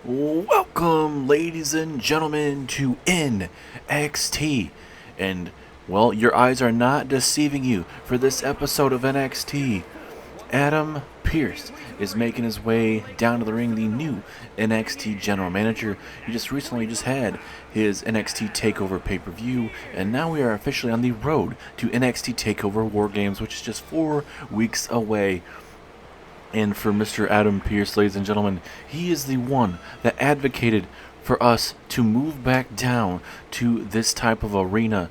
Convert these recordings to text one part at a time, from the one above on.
Welcome, ladies and gentlemen, to NXT. And, well, your eyes are not deceiving you. For this episode of NXT, Adam Pierce is making his way down to the ring, the new NXT general manager. He just recently had his NXT Takeover pay-per-view, and now we are officially on the road to NXT Takeover WarGames, which is just 4 weeks away. And for Mr. Adam Pierce, ladies and gentlemen, he is the one that advocated for us to move back down to this type of arena.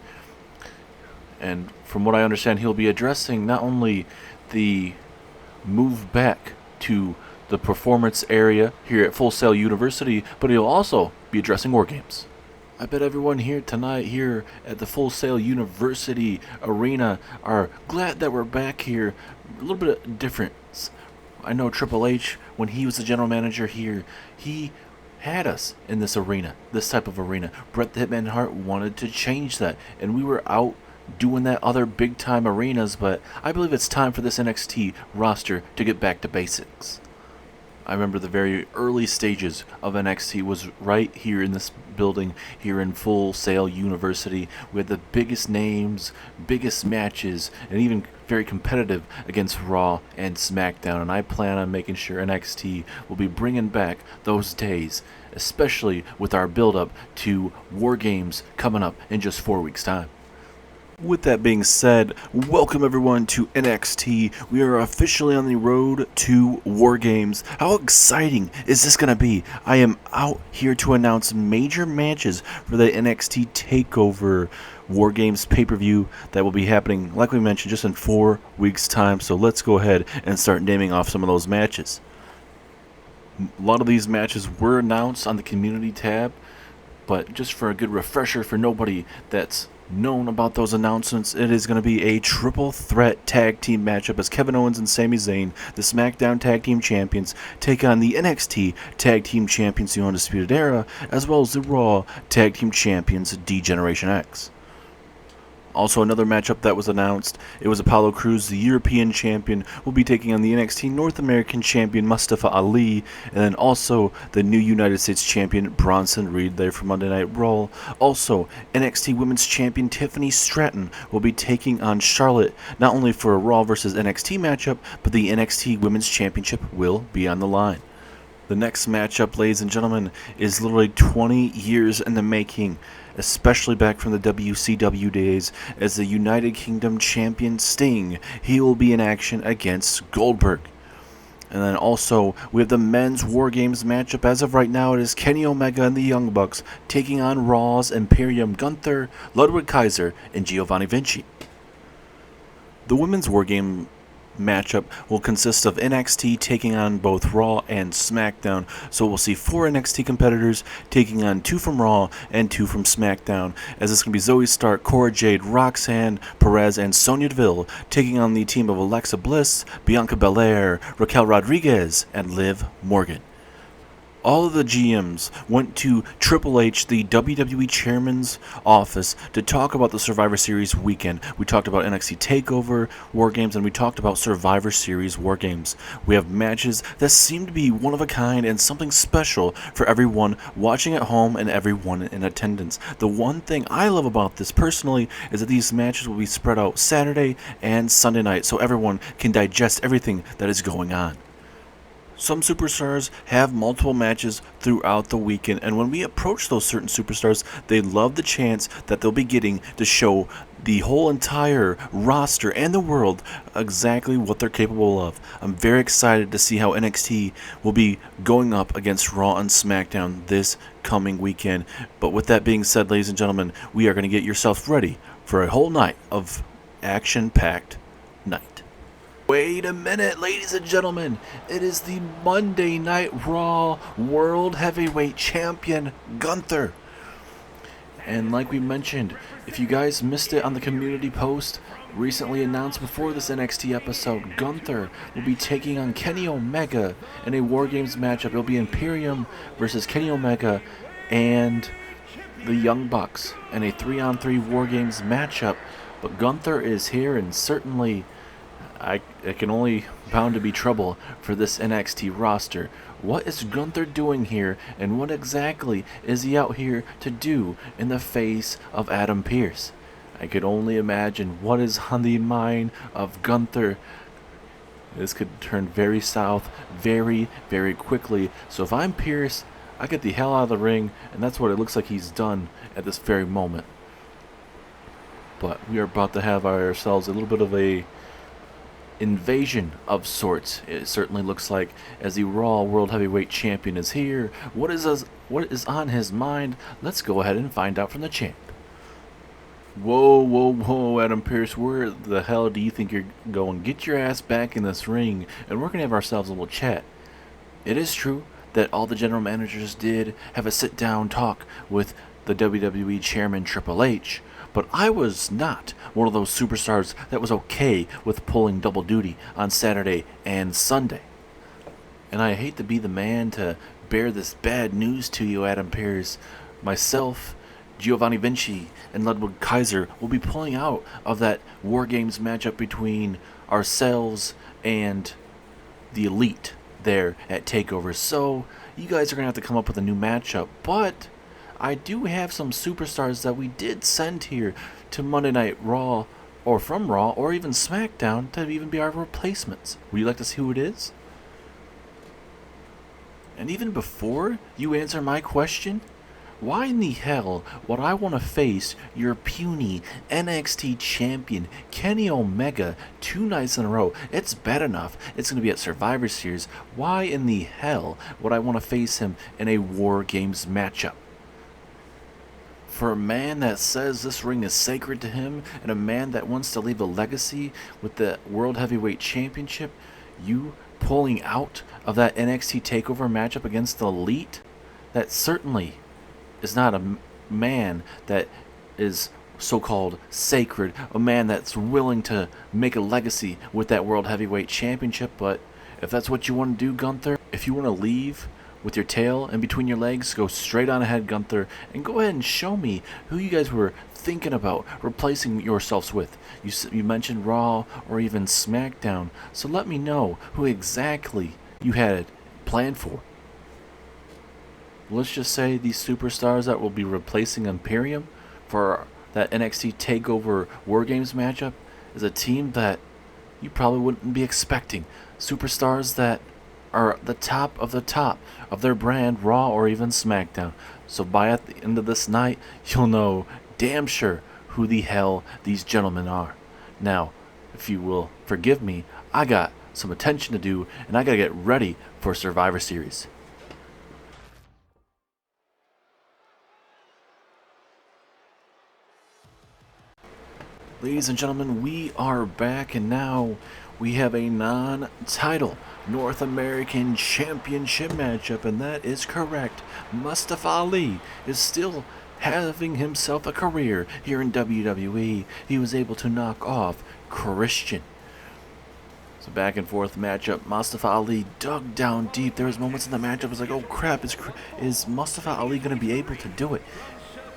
And from what I understand, he'll be addressing not only the move back to the performance area here at Full Sail University, but he'll also be addressing WarGames. I bet everyone here tonight, here at the Full Sail University Arena, are glad that we're back here. A little bit of difference. I know Triple H, when he was the general manager here, he had us in this arena, this type of arena. Bret the Hitman Hart wanted to change that, and we were out doing that other big-time arenas, but I believe it's time for this NXT roster to get back to basics. I remember the very early stages of NXT was right here in this building, here in Full Sail University. We had the biggest names, biggest matches, and even very competitive against Raw and SmackDown. And I plan on making sure NXT will be bringing back those days, especially with our build-up to WarGames coming up in just 4 weeks' time. With that being said, welcome everyone to NXT. We are officially on the road to WarGames. How exciting is this going to be? I am out here to announce major matches for the NXT TakeOver WarGames pay-per-view that will be happening, like we mentioned, just in 4 weeks' time. So let's go ahead and start naming off some of those matches. A lot of these matches were announced on the community tab, but just for a good refresher for nobody that's known about those announcements, it is going to be a triple threat tag team matchup as Kevin Owens and Sami Zayn, the SmackDown Tag Team Champions, take on the NXT Tag Team Champions, the Undisputed ERA, as well as the Raw Tag Team Champions, D-Generation X. Also, another matchup that was announced, it was Apollo Crews, the European champion, will be taking on the NXT North American champion Mustafa Ali, and then also the new United States champion Bronson Reed there for Monday Night Raw. Also, NXT Women's champion Tiffany Stratton will be taking on Charlotte, not only for a Raw versus NXT matchup, but the NXT Women's Championship will be on the line. The next matchup, ladies and gentlemen, is literally 20 years in the making, especially back from the WCW days, as the United Kingdom champion Sting. He will be in action against Goldberg. And then also, we have the men's WarGames matchup. As of right now, it is Kenny Omega and the Young Bucks taking on Raw's Imperium Gunther, Ludwig Kaiser, and Giovanni Vinci. The women's WarGame matchup will consist of NXT taking on both Raw and SmackDown, so we'll see 4 NXT competitors taking on 2 from Raw and 2 from SmackDown, as it's going to be Zoe Stark, Cora Jade, Roxanne Perez, and Sonya Deville taking on the team of Alexa Bliss, Bianca Belair, Raquel Rodriguez, and Liv Morgan. All of the GMs went to Triple H, the WWE Chairman's office, to talk about the Survivor Series weekend. We talked about NXT TakeOver WarGames, and we talked about Survivor Series WarGames. We have matches that seem to be one of a kind and something special for everyone watching at home and everyone in attendance. The one thing I love about this personally is that these matches will be spread out Saturday and Sunday night, so everyone can digest everything that is going on. Some superstars have multiple matches throughout the weekend, and when we approach those certain superstars, they love the chance that they'll be getting to show the whole entire roster and the world exactly what they're capable of. I'm very excited to see how NXT will be going up against Raw and SmackDown this coming weekend. But with that being said, ladies and gentlemen, we are going to get yourself ready for a whole night of action-packed night. Wait a minute, ladies and gentlemen. It is the Monday Night Raw World Heavyweight Champion, Gunther. And like we mentioned, if you guys missed it on the community post, recently announced before this NXT episode, Gunther will be taking on Kenny Omega in a WarGames matchup. It'll be Imperium versus Kenny Omega and the Young Bucks in a 3-on-3 WarGames matchup. But Gunther is here, and certainly it can only bound to be trouble for this NXT roster. What is Gunther doing here, and what exactly is he out here to do in the face of Adam Pierce? I could only imagine what is on the mind of Gunther. This could turn very south very, very quickly. So if I'm Pierce, I get the hell out of the ring, and that's what it looks like he's done at this very moment. But we are about to have ourselves a little bit of a invasion of sorts. It certainly looks like, as the Raw World Heavyweight Champion is here. What is on his mind? Let's go ahead and find out from the champ. Whoa, whoa, whoa, Adam Pierce, where the hell do you think you're going? Get your ass back in this ring, and we're going to have ourselves a little chat. It is true that all the general managers did have a sit-down talk with the WWE Chairman Triple H, but I was not one of those superstars that was okay with pulling double duty on Saturday and Sunday. And I hate to be the man to bear this bad news to you, Adam Pierce. Myself, Giovanni Vinci, and Ludwig Kaiser will be pulling out of that WarGames matchup between ourselves and the Elite there at Takeover. So you guys are going to have to come up with a new matchup. But I do have some superstars that we did send here to Monday Night Raw, or from Raw, or even SmackDown, to even be our replacements. Would you like to see who it is? And even before you answer my question, why in the hell would I want to face your puny NXT champion, Kenny Omega, 2 nights in a row? It's bad enough it's going to be at Survivor Series. Why in the hell would I want to face him in a War Games matchup? For a man that says this ring is sacred to him, and a man that wants to leave a legacy with the World Heavyweight Championship, you pulling out of that NXT TakeOver matchup against the Elite? That certainly is not a man that is so-called sacred, a man that's willing to make a legacy with that World Heavyweight Championship. But if that's what you want to do, Gunther, if you want to leave with your tail in between your legs, go straight on ahead, Gunther, and go ahead and show me who you guys were thinking about replacing yourselves with. You mentioned Raw or even SmackDown, so let me know who exactly you had planned for. Let's just say these superstars that will be replacing Imperium for that NXT TakeOver WarGames matchup is a team that you probably wouldn't be expecting. Superstars that are the top of their brand, Raw or even SmackDown. So by at the end of this night, you'll know damn sure who the hell these gentlemen are. Now, if you will forgive me, I got some attention to do, and I gotta get ready for Survivor Series. Ladies and gentlemen, we are back, and now we have a non-title North American Championship matchup, and that is correct. Mustafa Ali is still having himself a career here in WWE. He was able to knock off Christian. So back and forth matchup. Mustafa Ali dug down deep. There was moments in the matchup I was like, oh crap, is Mustafa Ali going to be able to do it?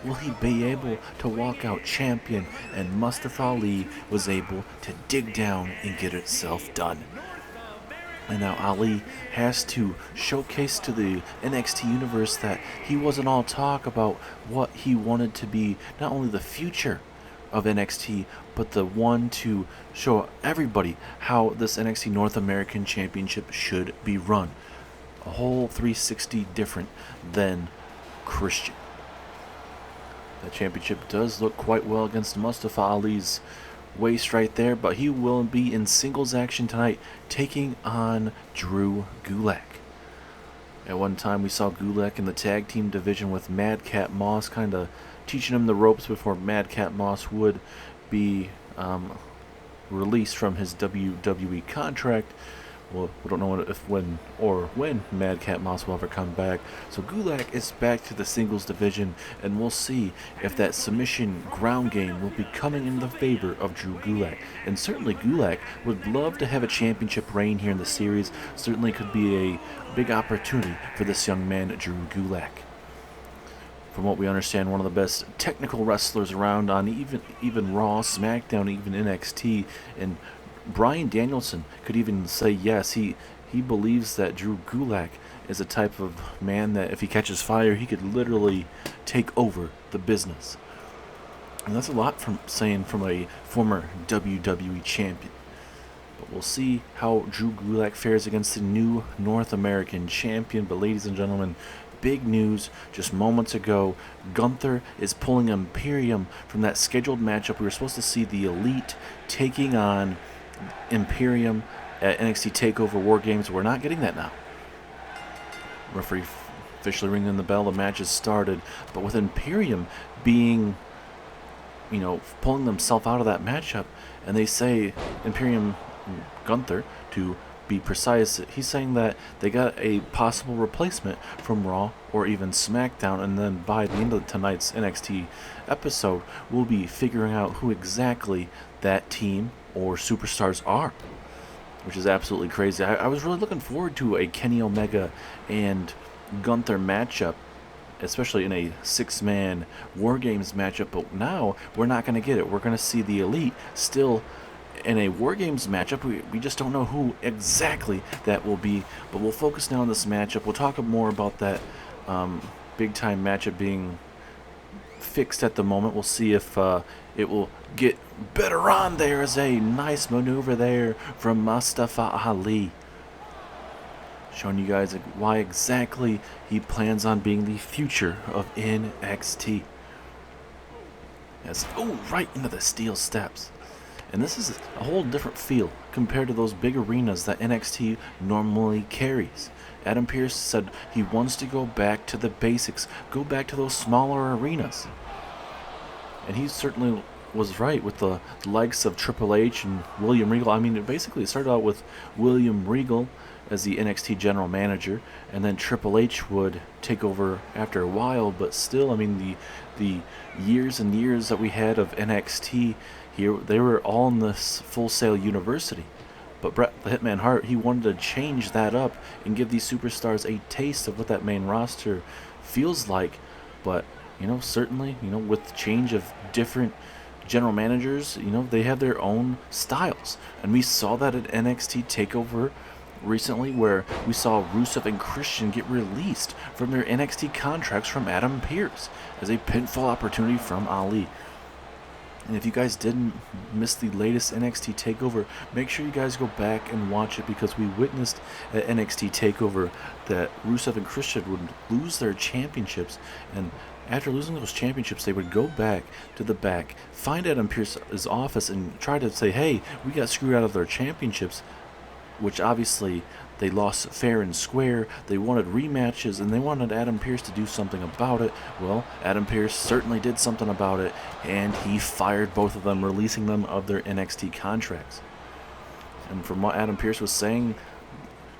Will he be able to walk out champion? And Mustafa Ali was able to dig down and get itself done. And now Ali has to showcase to the NXT universe that he wasn't all talk about what he wanted to be, not only the future of NXT, but the one to show everybody how this NXT North American Championship should be run. A whole 360 different than Christian. The championship does look quite well against Mustafa Ali's waist right there, but he will be in singles action tonight, taking on Drew Gulak. At one time, we saw Gulak in the tag team division with Madcap Moss, kind of teaching him the ropes before Madcap Moss would be released from his WWE contract. Well, we don't know if when Madcap Moss will ever come back. So Gulak is back to the singles division, and we'll see if that submission ground game will be coming in the favor of Drew Gulak. And certainly Gulak would love to have a championship reign here in the series. Certainly could be a big opportunity for this young man, Drew Gulak. From what we understand, one of the best technical wrestlers around on even Raw, SmackDown, even NXT, and Bryan Danielson could even say yes. He believes that Drew Gulak is a type of man that if he catches fire, he could literally take over the business. And that's a lot from saying from a former WWE champion. But we'll see how Drew Gulak fares against the new North American champion. But ladies and gentlemen, big news just moments ago. Gunther is pulling Imperium from that scheduled matchup. We were supposed to see the Elite taking on Imperium at NXT TakeOver WarGames. We're not getting that now. Referee officially ringing the bell. The match has started. But with Imperium being, pulling themselves out of that matchup, and they say Imperium Gunther, to be precise, he's saying that they got a possible replacement from Raw or even SmackDown, and then by the end of tonight's NXT episode, we'll be figuring out who exactly that team or superstars are, which is absolutely crazy. I was really looking forward to a Kenny Omega and Gunther matchup, especially in a six-man WarGames matchup, but now we're not going to get it. We're going to see the Elite still in a WarGames matchup. We just don't know who exactly that will be, but we'll focus now on this matchup. We'll talk more about that big-time matchup being fixed at the moment. We'll see if it will get better on. There is a nice maneuver there from Mustafa Ali, showing you guys why exactly he plans on being the future of NXT. Yes, right into the steel steps. And this is a whole different feel compared to those big arenas that NXT normally carries. Adam Pierce said he wants to go back to the basics, go back to those smaller arenas. And he certainly was right with the likes of Triple H and William Regal. I mean, it started out with William Regal as the NXT general manager, and then Triple H would take over after a while, but still, I mean, the years and years that we had of NXT here, they were all in this Full Sail University. But Bret the Hitman Hart, he wanted to change that up and give these superstars a taste of what that main roster feels like. But, certainly, with change of different general managers, they have their own styles. And we saw that at NXT TakeOver recently, where we saw Rusev and Christian get released from their NXT contracts from Adam Pierce as a pinfall opportunity from Ali. And if you guys didn't miss the latest NXT TakeOver, make sure you guys go back and watch it, because we witnessed at NXT TakeOver that Rusev and Christian would lose their championships, and after losing those championships, they would go back to the back, find Adam Pierce's office, and try to say, hey, we got screwed out of their championships, which obviously they lost fair and square. They wanted rematches, and they wanted Adam Pierce to do something about it. Well, Adam Pierce certainly did something about it, and he fired both of them, releasing them of their NXT contracts. And from what Adam Pierce was saying,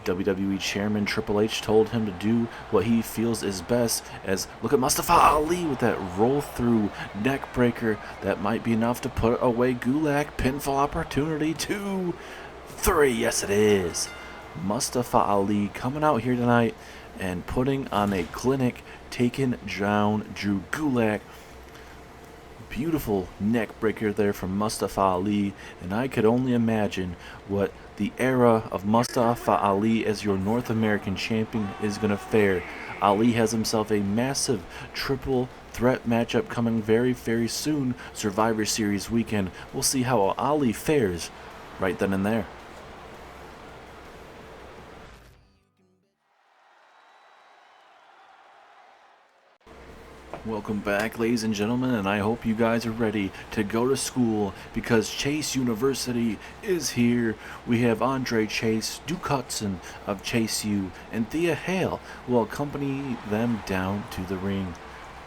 WWE Chairman Triple H told him to do what he feels is best, as look at Mustafa Ali with that roll-through neck breaker. That might be enough to put away Gulak. Pinfall opportunity, 2, 3, yes it is. Mustafa Ali coming out here tonight and putting on a clinic, taking down Drew Gulak. Beautiful neck breaker there from Mustafa Ali, and I could only imagine what the era of Mustafa Ali as your North American champion is going to fare. Ali has himself a massive triple threat matchup coming very, very soon, Survivor Series weekend. We'll see how Ali fares right then and there. Welcome back, ladies and gentlemen, and I hope you guys are ready to go to school, because Chase University is here. We have Andre Chase, Duke Hudson of Chase U, and Thea Hale will accompany them down to the ring.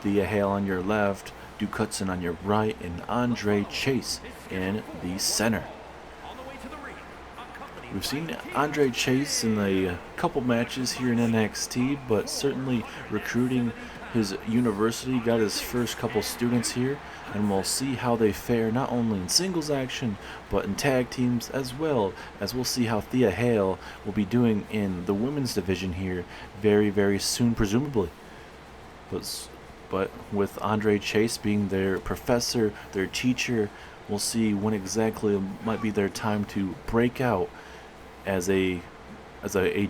Thea Hale on your left, Duke Hudson on your right, and Andre Chase in the center. We've seen Andre Chase in a couple matches here in NXT, but certainly recruiting his university, got his first couple students here, and we'll see how they fare not only in singles action, but in tag teams, as well as we'll see how Thea Hale will be doing in the women's division here very, very soon, presumably. But with Andre Chase being their professor, their teacher, We'll see when exactly might be their time to break out as a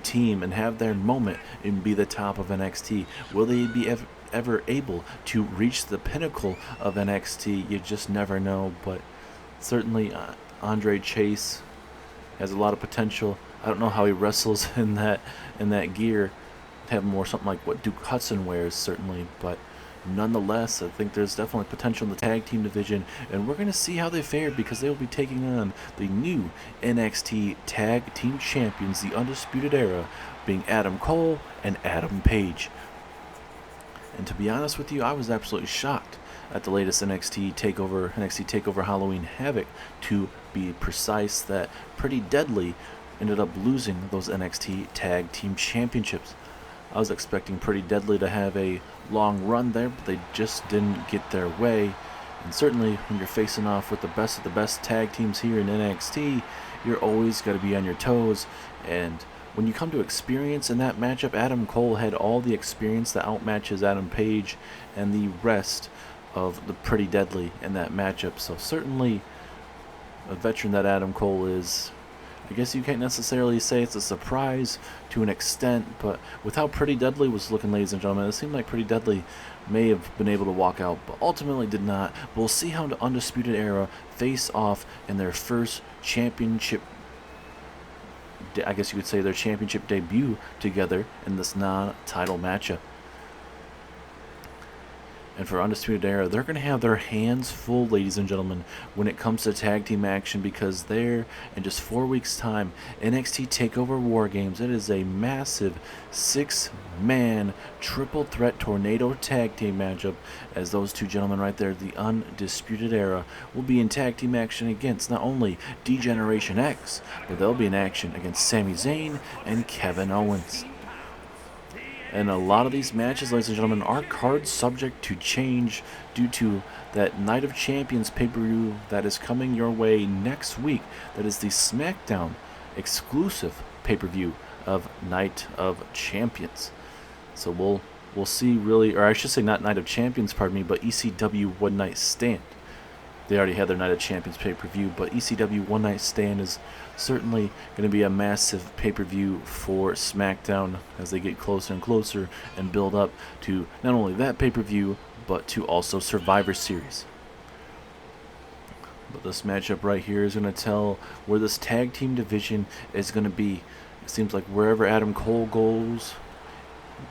team and have their moment and be the top of NXT. Will they be ever able to reach the pinnacle of NXT? You just never know, but certainly Andre Chase has a lot of potential. I don't know how he wrestles in that gear. Have more something like what Duke Hudson wears, certainly, but nonetheless, I think there's definitely potential in the tag team division, and we're going to see how they fare because they will be taking on the new NXT Tag Team Champions, the Undisputed Era, being Adam Cole and Adam Page. And to be honest with you, I was absolutely shocked at the latest NXT Takeover Halloween Havoc, to be precise, that Pretty Deadly ended up losing those NXT Tag Team Championships. I was expecting Pretty Deadly to have a long run there, but they just didn't get their way. And certainly when you're facing off with the best of the best tag teams here in NXT, you're always got to be on your toes. And when you come to experience in that matchup, Adam Cole had all the experience that outmatches Adam Page and the rest of the Pretty Deadly in that matchup. So certainly a veteran that Adam Cole is, I guess you can't necessarily say it's a surprise to an extent, but with how Pretty Deadly was looking, ladies and gentlemen, it seemed like Pretty Deadly may have been able to walk out, but ultimately did not. But we'll see how the Undisputed Era face off in their first championship, I guess you could say their championship debut together in this non-title matchup. And for Undisputed Era, they're going to have their hands full, ladies and gentlemen, when it comes to tag team action, because there, in just 4 weeks' time, NXT TakeOver WarGames, it is a massive 6-man triple threat tornado tag team matchup, as those two gentlemen right there, the Undisputed Era, will be in tag team action against not only D-Generation X, but they'll be in action against Sami Zayn and Kevin Owens. And a lot of these matches, ladies and gentlemen, are card subject to change due to that Night of Champions pay-per-view that is coming your way next week. That is the SmackDown exclusive pay-per-view of Night of Champions. So we'll see, really, or I should say not Night of Champions, pardon me, but ECW One Night Stand. They already had their Night of Champions pay-per-view, but ECW One Night Stand is certainly going to be a massive pay-per-view for SmackDown as they get closer and closer and build up to not only that pay-per-view, but to also Survivor Series. But this matchup right here is going to tell where this tag team division is going to be. It seems like wherever Adam Cole goes,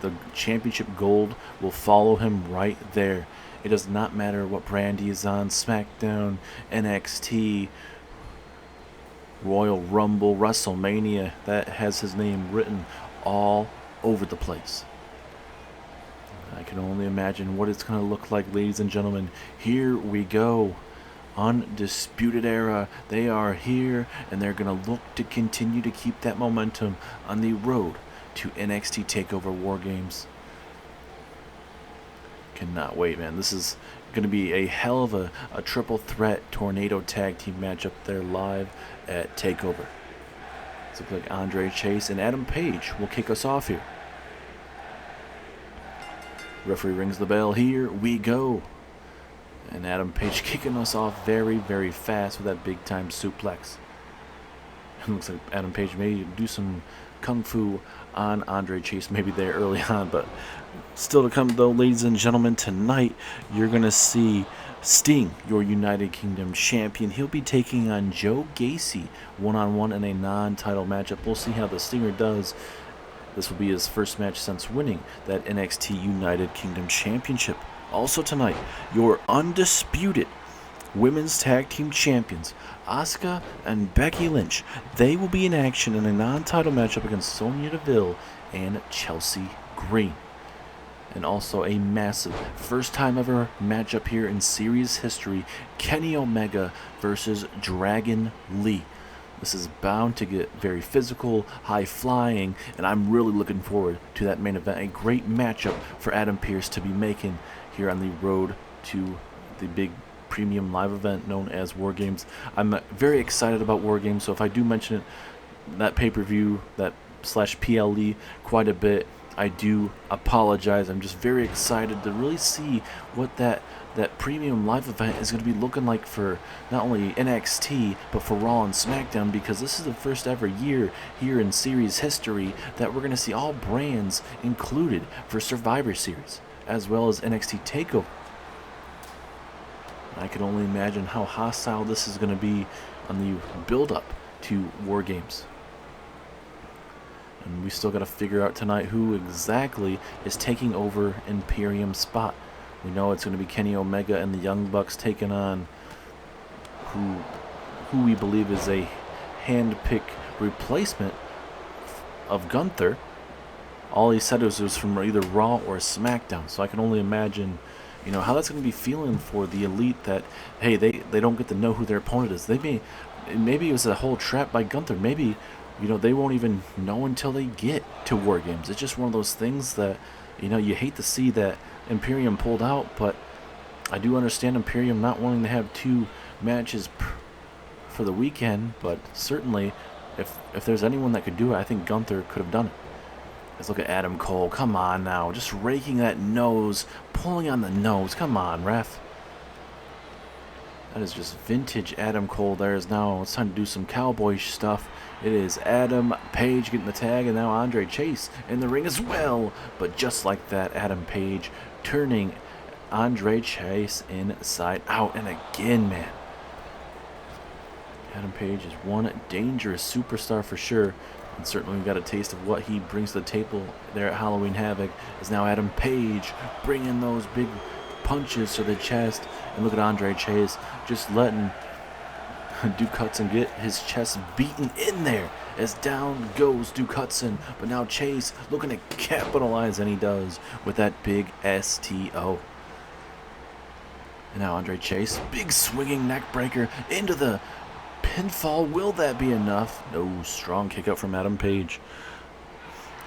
the championship gold will follow him right there. It does not matter what brand he is on, SmackDown, NXT, Royal Rumble, WrestleMania, that has his name written all over the place. I can only imagine what it's going to look like, ladies and gentlemen. Here we go. Undisputed Era, they are here, and they're going to look to continue to keep that momentum on the road to NXT TakeOver WarGames. Cannot wait, man. This is going to be a hell of a triple threat tornado tag team matchup there live at TakeOver. It looks like Andre Chase and Adam Page will kick us off here. Referee rings the bell. Here we go. And Adam Page kicking us off very, very fast with that big time suplex. It looks like Adam Page may do some kung fu on Andre Chase maybe there early on, but still to come though, ladies and gentlemen, tonight you're going to see Sting, your United Kingdom champion. He'll be taking on Joe Gacy one-on-one in a non-title matchup. We'll see how the Stinger does. This will be his first match since winning that NXT United Kingdom Championship. Also tonight, your undisputed Women's Tag Team Champions, Asuka and Becky Lynch. They will be in action in a non-title matchup against Sonya Deville and Chelsea Green. And also a massive first-time ever matchup here in series history, Kenny Omega versus Dragon Lee. This is bound to get very physical, high-flying, and I'm really looking forward to that main event. A great matchup for Adam Pierce to be making here on the road to the big premium live event known as WarGames. I'm very excited about WarGames, so if I do mention it, that pay-per-view, that /PLE quite a bit, I do apologize. I'm just very excited to really see what that premium live event is going to be looking like for not only NXT but for Raw and SmackDown, because this is the first ever year here in series history that we're going to see all brands included for Survivor Series as well as NXT Takeover. I can only imagine how hostile this is going to be on the build-up to WarGames. And we still got to figure out tonight who exactly is taking over Imperium's spot. We know it's going to be Kenny Omega and the Young Bucks taking on who we believe is a hand-picked replacement of Gunther. All he said was from either Raw or SmackDown, so I can only imagine, how that's going to be feeling for the Elite, that, hey, they don't get to know who their opponent is. Maybe it was a whole trap by Gunther. Maybe, they won't even know until they get to WarGames. It's just one of those things that, you hate to see that Imperium pulled out, but I do understand Imperium not wanting to have two matches for the weekend, but certainly if there's anyone that could do it, I think Gunther could have done it. Let's look at Adam Cole. Come on now, just raking that nose, pulling on the nose. Come on, ref. That is just vintage Adam Cole. It's time to do some cowboy stuff. It is Adam Page getting the tag, and now Andre Chase in the ring as well. But just like that, Adam Page turning Andre Chase inside out. And again, man, Adam Page is one dangerous superstar for sure. And certainly we got a taste of what he brings to the table there at Halloween Havoc. Is now Adam Page bringing those big punches to the chest. And look at Andre Chase just letting Duke Hudson get his chest beaten in there as down goes Duke Hudson. But now Chase looking to capitalize, and he does with that big STO. And now Andre Chase, big swinging neck breaker into the pinfall. Will that be enough? No, strong kick out from Adam Page.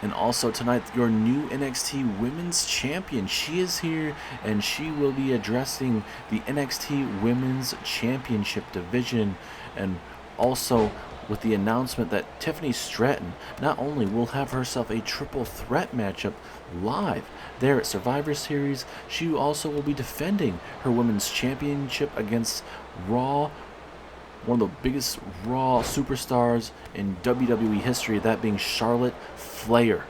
And also tonight, your new NXT Women's Champion. She is here, and she will be addressing the NXT Women's Championship division. And also with the announcement that Tiffany Stratton not only will have herself a triple threat matchup live there at Survivor Series, she also will be defending her Women's Championship against Raw, one of the biggest Raw superstars in WWE history, that being Charlotte Flair.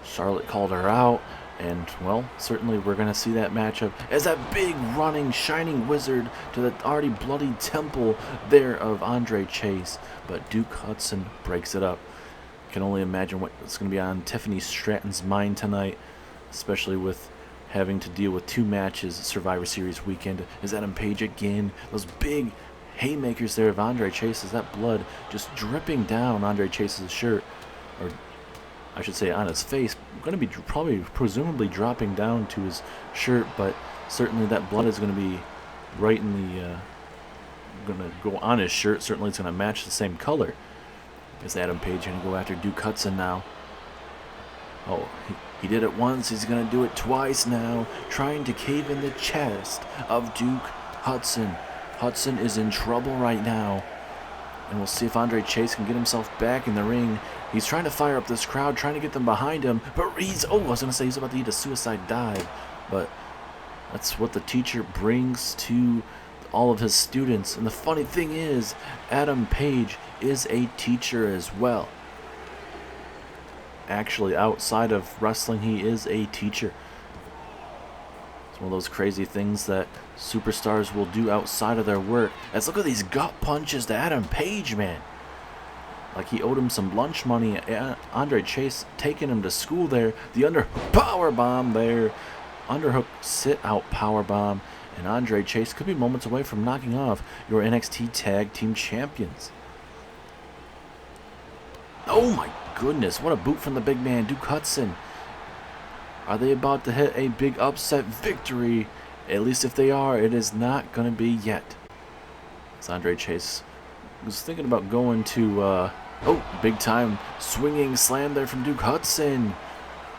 Charlotte called her out, and, well, certainly we're going to see that matchup as that big running shining wizard to the already bloody temple there of Andre Chase. But Duke Hudson breaks it up. Can only imagine what's going to be on Tiffany Stratton's mind tonight, especially with having to deal with two matches Survivor Series weekend. Is Adam Page again, those big haymakers there of Andre Chase, as that blood just dripping down Andre Chase's shirt, or I should say on his face, going to be presumably dropping down to his shirt, but certainly that blood is going to be right in the, going to go on his shirt. Certainly it's going to match the same color. Is Adam Page going to go after Duke Hudson now? Oh, he did it once, he's going to do it twice now, trying to cave in the chest of Duke Hudson. Hudson is in trouble right now, and we'll see if Andre Chase can get himself back in the ring. He's trying to fire up this crowd, trying to get them behind him, but I was going to say he's about to eat a suicide dive, but that's what the teacher brings to all of his students. And the funny thing is, Adam Page is a teacher as well. Actually, outside of wrestling, he is a teacher. It's one of those crazy things that superstars will do outside of their work. Let's look at these gut punches to Adam Page, man. Like he owed him some lunch money. Andre Chase taking him to school there. The underhook power bomb there. Underhook sit out power bomb. And Andre Chase could be moments away from knocking off your NXT Tag Team Champions. Oh my goodness, what a boot from the big man, Duke Hudson. Are they about to hit a big upset victory? At least if they are, it is not going to be yet. As Andre Chase was thinking about going to, big time swinging slam there from Duke Hudson.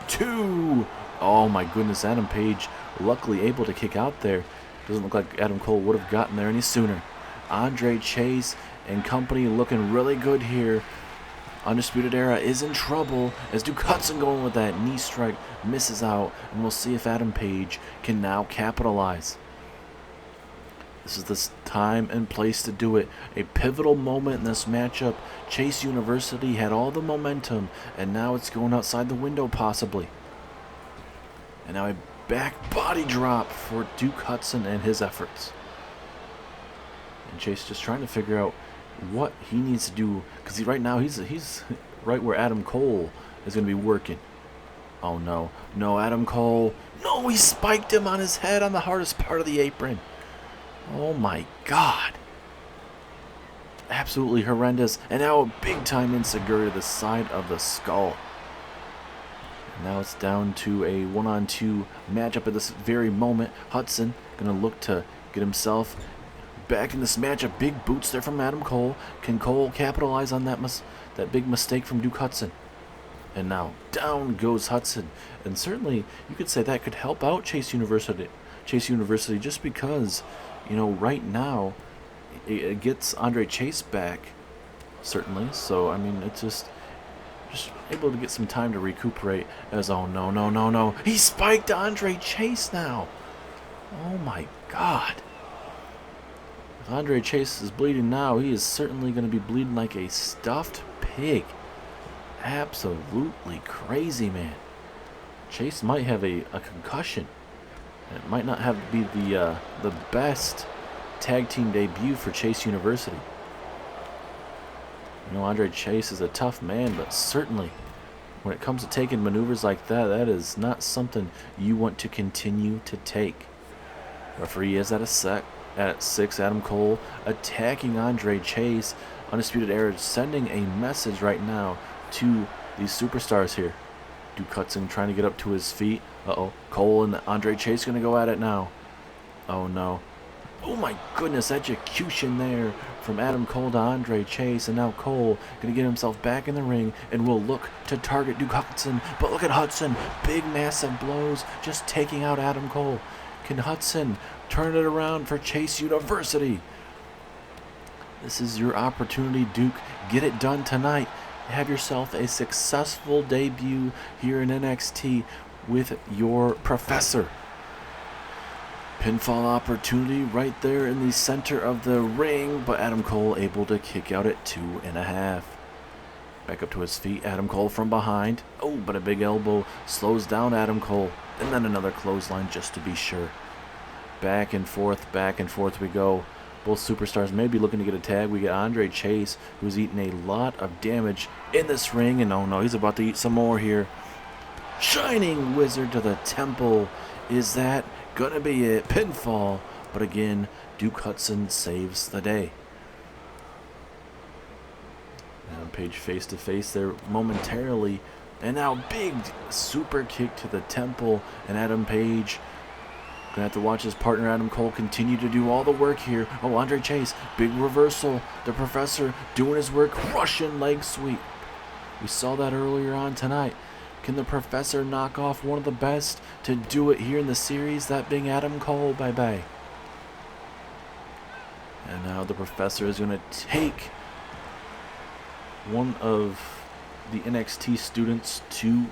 2. Oh my goodness, Adam Page luckily able to kick out there. Doesn't look like Adam Cole would have gotten there any sooner. Andre Chase and company looking really good here. Undisputed Era is in trouble as Duke Hudson going with that knee strike misses out, and we'll see if Adam Page can now capitalize. This is the time and place to do it. A pivotal moment in this matchup. Chase University had all the momentum, and now it's going outside the window possibly. And now a back body drop for Duke Hudson and his efforts. And Chase just trying to figure out what he needs to do, because right now he's right where Adam Cole is going to be working. Oh no, no, Adam Cole, no, he spiked him on his head on the hardest part of the apron. Oh my god. Absolutely horrendous. And now a big time enziguri to the side of the skull. And now it's down to a 1-on-2 matchup at this very moment. Hudson going to look to get himself back in this matchup. Big boots there from Adam Cole. Can Cole capitalize on that big mistake from Duke Hudson? And now down goes Hudson. And certainly you could say that could help out Chase University. Chase University, just because, you know, right now it gets Andre Chase back, certainly. So I mean, it's just able to get some time to recuperate. As oh no no no no, he spiked Andre Chase now. Oh my god. If Andre Chase is bleeding now, he is certainly going to be bleeding like a stuffed pig. Absolutely crazy, man. Chase might have a concussion. It might not have to be the best tag team debut for Chase University. You know, Andre Chase is a tough man, but certainly when it comes to taking maneuvers like that, that is not something you want to continue to take. Referee is at 6. Adam Cole attacking Andre Chase. Undisputed Era sending a message right now to these superstars here. Duke Hudson trying to get up to his feet. Uh-oh. Cole and Andre Chase going to go at it now. Oh, no. Oh, my goodness. Execution there from Adam Cole to Andre Chase. And now Cole going to get himself back in the ring and will look to target Duke Hudson. But look at Hudson. Big, massive blows just taking out Adam Cole. Can Hudson turn it around for Chase University? This is your opportunity, Duke. Get it done tonight. Have yourself a successful debut here in NXT with your professor. Pinfall opportunity right there in the center of the ring, but Adam Cole able to kick out at 2.5. Back up to his feet, Adam Cole from behind. Oh, but a big elbow slows down Adam Cole. And then another clothesline just to be sure. Back and forth we go. Both superstars may be looking to get a tag. We get Andre Chase, who's eating a lot of damage in this ring. And oh no, he's about to eat some more here. Shining Wizard to the temple. Is that going to be it? Pinfall. But again, Duke Hudson saves the day. Adam Page face to face there momentarily. And now big super kick to the temple. And Adam Page gonna have to watch his partner Adam Cole continue to do all the work here. Oh, Andre Chase, big reversal. The professor doing his work, Russian leg sweep. We saw that earlier on tonight. Can the professor knock off one of the best to do it here in the series, that being Adam Cole? Bye-bye. And now the professor is gonna take one of the NXT students to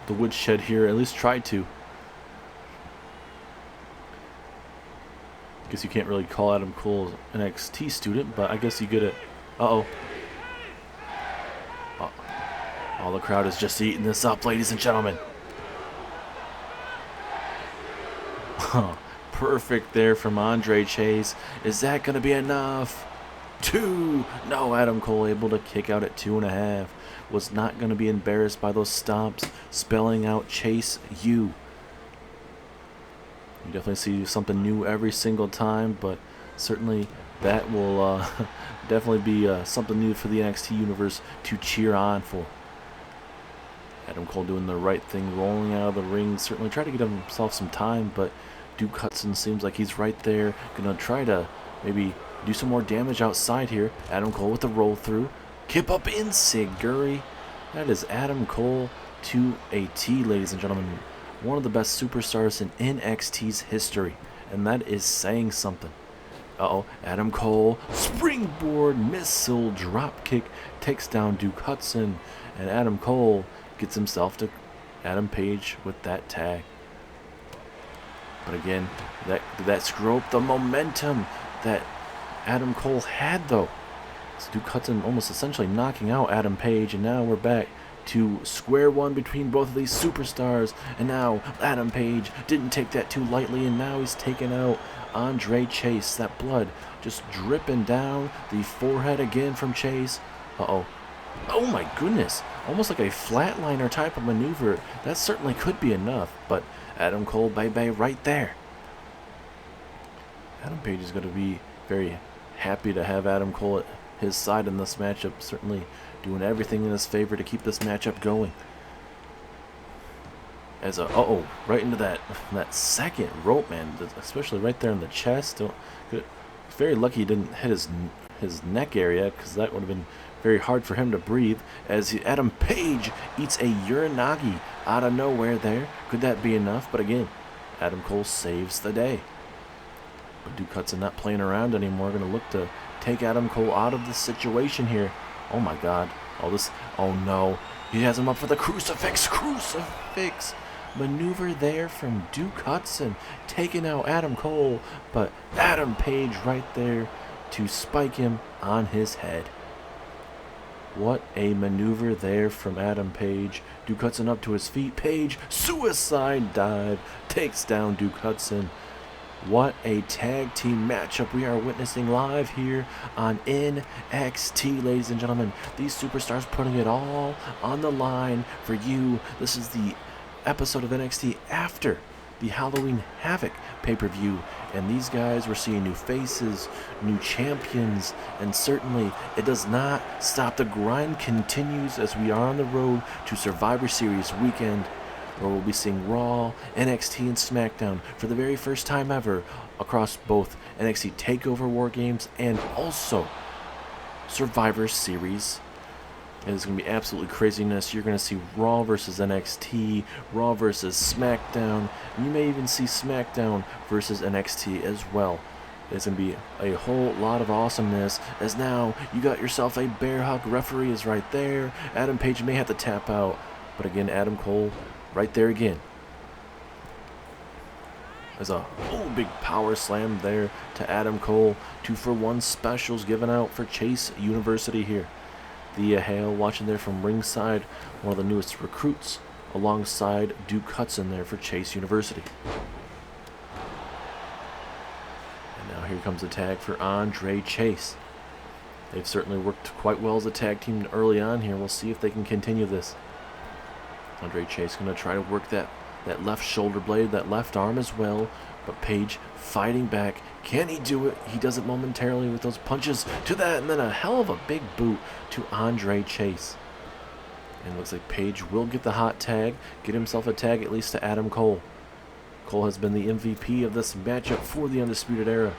the woodshed here, at least try to. Guess you can't really call Adam Cole an NXT student, but I guess you get it. Uh-oh. All the crowd is just eating this up, ladies and gentlemen. Perfect there from Andre Chase. Is that going to be enough? 2. No, Adam Cole able to kick out at 2.5. Was not going to be embarrassed by those stomps, spelling out Chase U. You definitely see something new every single time, but certainly that will definitely be something new for the NXT universe to cheer on for. Adam Cole doing the right thing, rolling out of the ring, certainly try to get himself some time, but Duke Hudson seems like he's right there, gonna try to maybe do some more damage outside here. Adam Cole with the roll through, kip up enziguri. That is Adam Cole to a T, ladies and gentlemen. One of the best superstars in NXT's history, and that is saying something. Uh-oh, Adam Cole, springboard missile drop kick, takes down Duke Hudson, and Adam Cole gets himself to Adam Page with that tag. But again, did that screw up the momentum that Adam Cole had, though? So Duke Hudson almost essentially knocking out Adam Page, and now we're back to square one between both of these superstars. And now Adam Page didn't take that too lightly, and now he's taken out Andre Chase. That blood just dripping down the forehead again from Chase. Uh-oh. Oh my goodness. Almost like a flatliner type of maneuver. That certainly could be enough, but Adam Cole, bye-bye right there. Adam Page is going to be very happy to have Adam Cole at his side in this matchup. Certainly doing everything in his favor to keep this matchup going. As a right into that second rope, man, especially right there in the chest. Very lucky he didn't hit his neck area, because that would have been very hard for him to breathe. As Adam Page eats a Uranagi out of nowhere there. Could that be enough? But again, Adam Cole saves the day. But Duke Hudson not playing around anymore. Going to look to take Adam Cole out of this situation here. Oh my God. Oh no. He has him up for the crucifix. Crucifix maneuver there from Duke Hudson, taking out Adam Cole. But Adam Page right there to spike him on his head. What a maneuver there from Adam Page. Duke Hudson up to his feet. Page, suicide dive, takes down Duke Hudson. What a tag team matchup we are witnessing live here on NXT, ladies and gentlemen. These superstars putting it all on the line for you. This is the episode of NXT after the Halloween Havoc pay-per-view. And these guys, we're seeing new faces, new champions, and certainly it does not stop. The grind continues as we are on the road to Survivor Series weekend, where we'll be seeing Raw, NXT, and SmackDown for the very first time ever across both NXT TakeOver WarGames and also Survivor Series. And it's going to be absolutely craziness. You're going to see Raw versus NXT, Raw versus SmackDown, and you may even see SmackDown versus NXT as well. It's going to be a whole lot of awesomeness, as now you got yourself a bear hug. Referee is right there. Adam Page may have to tap out, but again, Adam Cole right there again. There's a big power slam there to Adam Cole. 2-for-1 specials given out for Chase University here. Thea Hale watching there from ringside, one of the newest recruits, alongside Duke Hudson there for Chase University. And now here comes the tag for Andre Chase. They've certainly worked quite well as a tag team early on here. We'll see if they can continue this. Andre Chase going to try to work that left shoulder blade, that left arm as well. But Page fighting back. Can he do it? He does it momentarily with those punches to that, and then a hell of a big boot to Andre Chase. And it looks like Page will get the hot tag, get himself a tag at least to Adam Cole. Cole has been the MVP of this matchup for the Undisputed Era.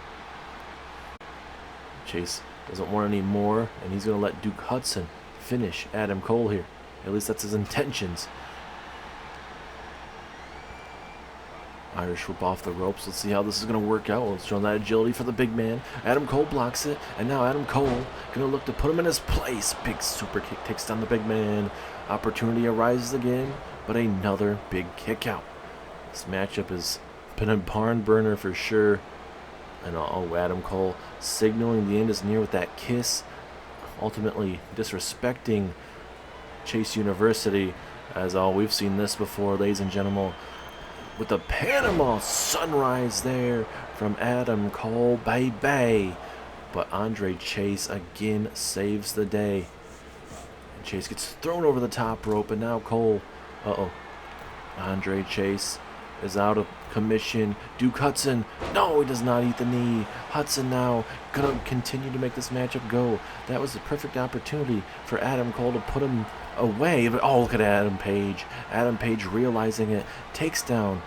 Chase doesn't want any more, and he's going to let Duke Hudson finish Adam Cole here. At least that's his intentions. Irish whip off the ropes. Let's see how this is going to work out. Let's show that agility for the big man. Adam Cole blocks it, and now Adam Cole going to look to put him in his place. Big super kick takes down the big man. Opportunity arises again, but another big kick out. This matchup has been a barn burner for sure. And Adam Cole signaling the end is near with that kiss, ultimately disrespecting Chase University. As we've seen this before, ladies and gentlemen, with the Panama Sunrise there from Adam Cole, baby. But Andre Chase again saves the day. And Chase gets thrown over the top rope, and now Cole, Andre Chase is out of commission. Duke Hudson, no, he does not eat the knee. Hudson now gonna continue to make this matchup go. That was the perfect opportunity for Adam Cole to put him away, but look at Adam Page. Adam Page realizing it, takes down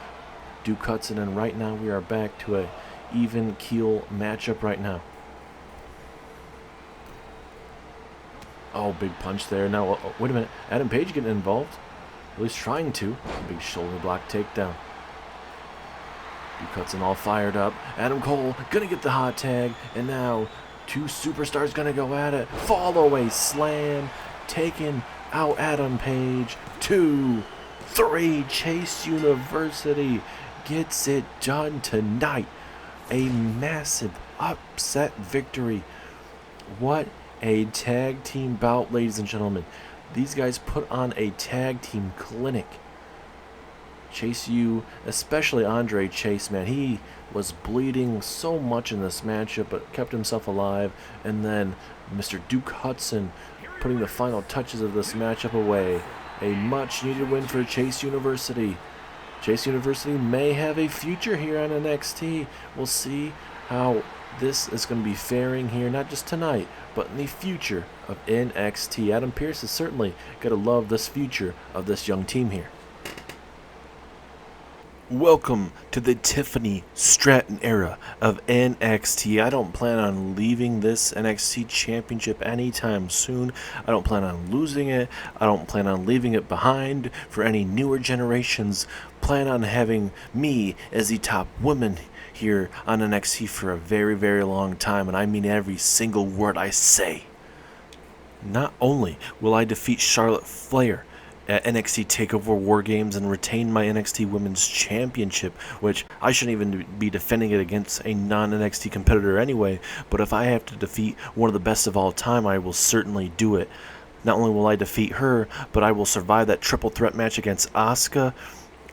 Duke Hudson, and right now we are back to a even keel matchup right now. Big punch there. Now, wait a minute. Adam Page getting involved. At least trying to. Big shoulder block takedown. Duke Hudson all fired up. Adam Cole gonna get the hot tag, and now two superstars gonna go at it. Fall away slam, taking out Adam Page. 2, 3, Chase University gets it done tonight. A massive upset victory. What a tag team bout, ladies and gentlemen. These guys put on a tag team clinic. Chase U, especially Andre Chase, man, he was bleeding so much in this matchup, but kept himself alive. And then Mr. Duke Hudson putting the final touches of this matchup away. A much-needed win for Chase University. Chase University may have a future here on NXT. We'll see how this is going to be faring here, not just tonight, but in the future of NXT. Adam Pierce is certainly going to love this future of this young team here. Welcome to the Tiffany Stratton era of NXT. I don't plan on leaving this NXT championship anytime soon. I don't plan on losing it. I don't plan on leaving it behind for any newer generations. Plan on having me as the top woman here on NXT for a very, very long time, and I mean every single word I say. Not only will I defeat Charlotte Flair at NXT Takeover WarGames and retain my NXT Women's Championship, which I shouldn't even be defending it against a non-NXT competitor anyway, but if I have to defeat one of the best of all time, I will certainly do it. Not only will I defeat her, but I will survive that triple threat match against Asuka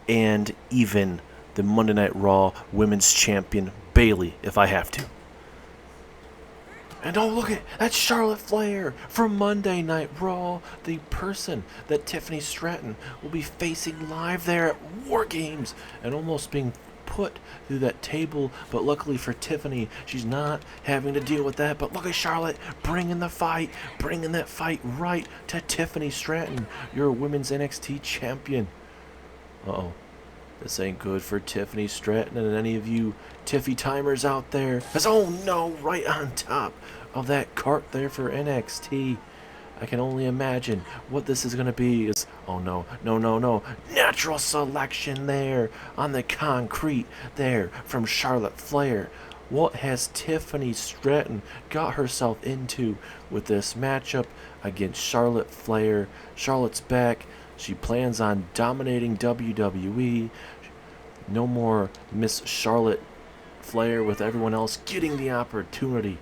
and even the Monday Night Raw Women's Champion Bayley if I have to. And oh, look at that's Charlotte Flair from Monday Night Raw, the person that Tiffany Stratton will be facing live there at WarGames and almost being put through that table. But luckily for Tiffany, she's not having to deal with that. But look at Charlotte bringing that fight right to Tiffany Stratton, your women's NXT champion. Uh-oh. This ain't good for Tiffany Stratton and any of you Tiffy timers out there. As, oh no, right on top of that cart there for NXT. I can only imagine what this is going to be. Is, oh no, no. Natural selection there on the concrete there from Charlotte Flair. What has Tiffany Stratton got herself into with this matchup against Charlotte Flair? Charlotte's back. She plans on dominating WWE. No more Miss Charlotte Flair with everyone else getting the opportunity.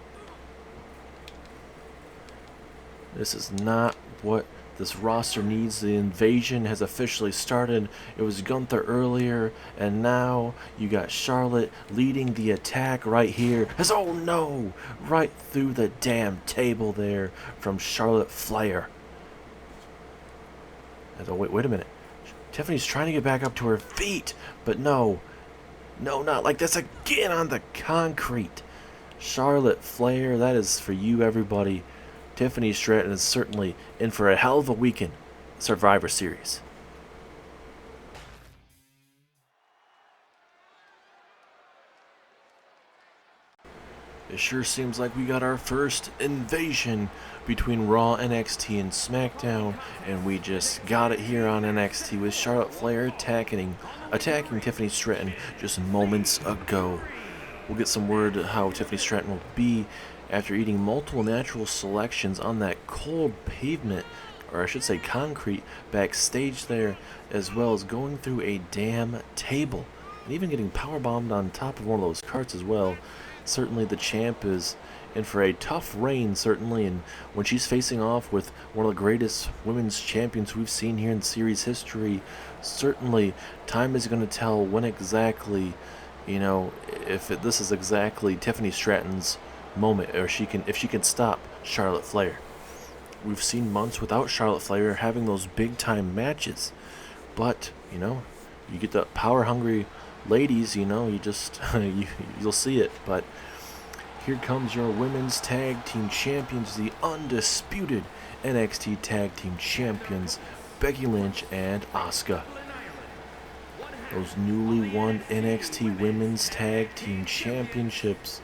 This is not what this roster needs. The invasion has officially started. It was Gunther earlier, and now you got Charlotte leading the attack right here. As, oh no, right through the damn table there from Charlotte Flair. Oh, wait a minute. Tiffany's trying to get back up to her feet, but no, not like this again on the concrete. Charlotte Flair, that is for you, everybody. Tiffany Stratton is certainly in for a hell of a weekend Survivor Series. It sure seems like we got our first invasion between Raw, NXT, and SmackDown, and we just got it here on NXT with Charlotte Flair attacking Tiffany Stratton just moments ago. We'll get some word how Tiffany Stratton will be after eating multiple natural selections on that cold pavement, or I should say concrete, backstage there, as well as going through a damn table, and even getting powerbombed on top of one of those carts as well. Certainly the champ is in for a tough reign, certainly, and when she's facing off with one of the greatest women's champions we've seen here in series history, certainly time is going to tell when exactly, this is exactly Tiffany Stratton's moment, or if she can stop Charlotte Flair. We've seen months without Charlotte Flair having those big time matches, but you get the power hungry ladies, you just you'll see it. But here comes your women's tag team champions, the undisputed NXT tag team champions, Becky Lynch and Asuka. Those newly won NXT women's tag team championships,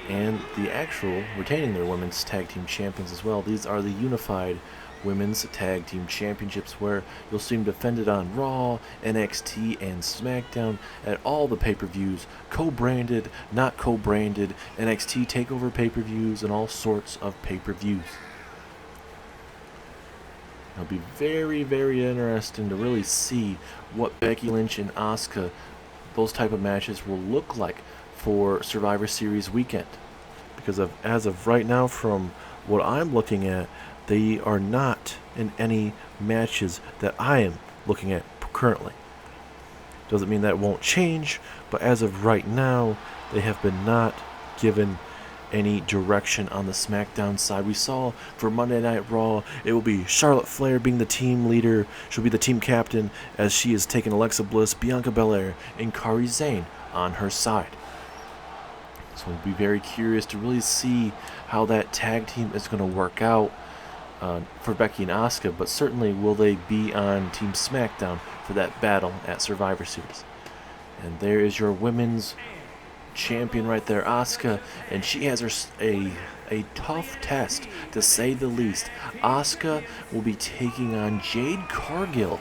and the actual retaining their women's tag team champions as well. These are the unified Women's Tag Team Championships, where you'll see them defended on Raw, NXT, and SmackDown at all the pay-per-views, co-branded, not co-branded, NXT TakeOver pay-per-views, and all sorts of pay-per-views. It'll be very, very interesting to really see what Becky Lynch and Asuka, those type of matches, will look like for Survivor Series weekend. Because as of right now, from what I'm looking at, they are not in any matches that I am looking at currently. Doesn't mean that won't change, but as of right now, they have been not given any direction on the SmackDown side. We saw for Monday Night Raw, it will be Charlotte Flair being the team leader. She'll be the team captain as she is taking Alexa Bliss, Bianca Belair, and Kairi Sane on her side. So we'll be very curious to really see how that tag team is going to work out for Becky and Asuka, but certainly will they be on Team SmackDown for that battle at Survivor Series. And there is your women's champion right there, Asuka, and she has a tough test, to say the least. Asuka will be taking on Jade Cargill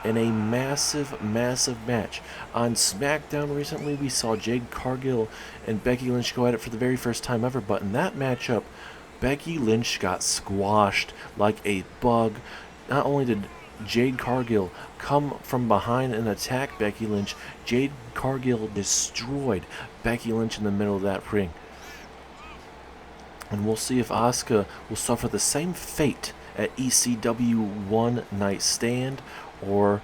in a massive, massive match. On SmackDown recently, we saw Jade Cargill and Becky Lynch go at it for the very first time ever, but in that matchup, Becky Lynch got squashed like a bug. Not only did Jade Cargill come from behind and attack Becky Lynch, Jade Cargill destroyed Becky Lynch in the middle of that ring. And we'll see if Asuka will suffer the same fate at ECW One Night Stand, or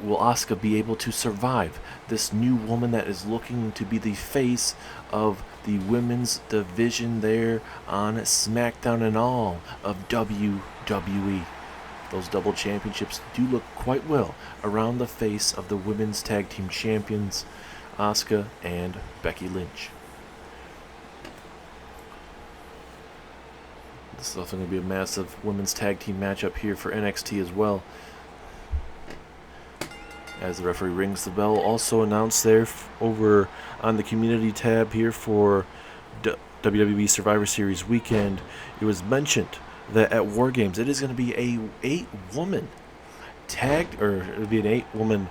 will Asuka be able to survive this new woman that is looking to be the face of the women's division there on SmackDown and all of WWE. Those double championships do look quite well around the face of the women's tag team champions, Asuka and Becky Lynch. This is also going to be a massive women's tag team matchup here for NXT as well. As the referee rings the bell, also announced there over on the community tab here for WWE Survivor Series weekend, it was mentioned that at WarGames it is going to be a 8-woman an 8-woman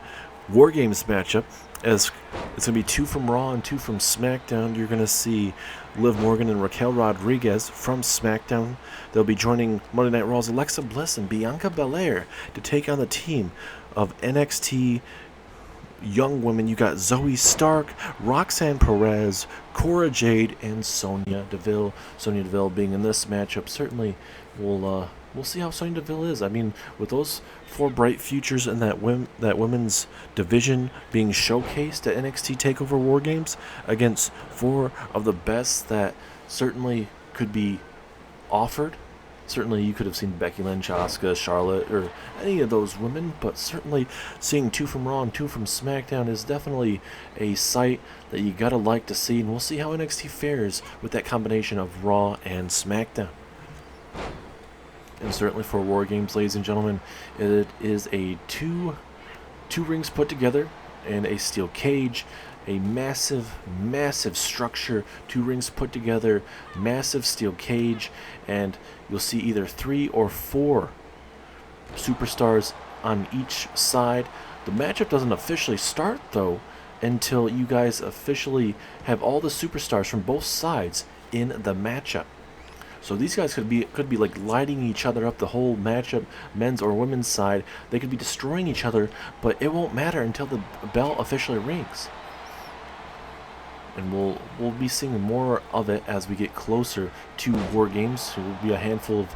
WarGames matchup, as it's going to be 2 from Raw and 2 from SmackDown. You're going to see Liv Morgan and Raquel Rodriguez from SmackDown. They'll be joining Monday Night Raw's Alexa Bliss and Bianca Belair to take on the team of NXT young women. You got Zoe Stark, Roxanne Perez, Cora Jade, and Sonya Deville. Sonya Deville being in this matchup, certainly we'll see how Sonya Deville is. I mean, with those 4 bright futures in that women's division being showcased at NXT TakeOver WarGames against 4 of the best that certainly could be offered. Certainly you could have seen Becky Lynch, Asuka, Charlotte, or any of those women, but certainly seeing 2 from Raw and 2 from SmackDown is definitely a sight that you gotta like to see, and we'll see how NXT fares with that combination of Raw and SmackDown. And certainly for WarGames, ladies and gentlemen, it is a two rings put together and a steel cage. A massive, massive structure, 2 rings put together, massive steel cage, and you'll see either 3 or 4 superstars on each side. The matchup doesn't officially start, though, until you guys officially have all the superstars from both sides in the matchup. So these guys could be like lighting each other up the whole matchup, men's or women's side. They could be destroying each other, but it won't matter until the bell officially rings. And we'll be seeing more of it as we get closer to WarGames. There will be a handful of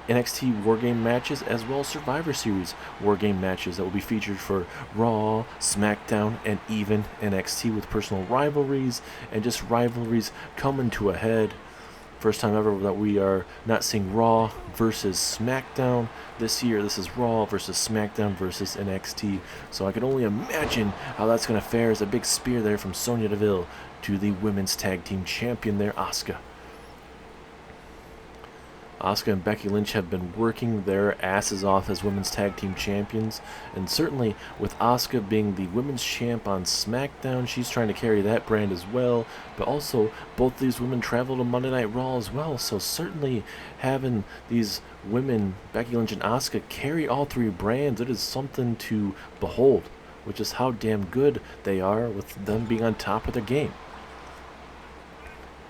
NXT WarGame matches as well as Survivor Series WarGame matches that will be featured for Raw, SmackDown, and even NXT, with personal rivalries and just rivalries coming to a head. First time ever that we are not seeing Raw versus SmackDown this year. This is Raw versus SmackDown versus NXT. So I can only imagine how that's going to fare, as a big spear there from Sonya Deville to the women's tag team champion there, Asuka. Asuka and Becky Lynch have been working their asses off as women's tag team champions, and certainly with Asuka being the women's champ on SmackDown, she's trying to carry that brand as well, but also both these women travel to Monday Night Raw as well, so certainly having these women, Becky Lynch and Asuka, carry all three brands, it is something to behold, which is how damn good they are with them being on top of their game.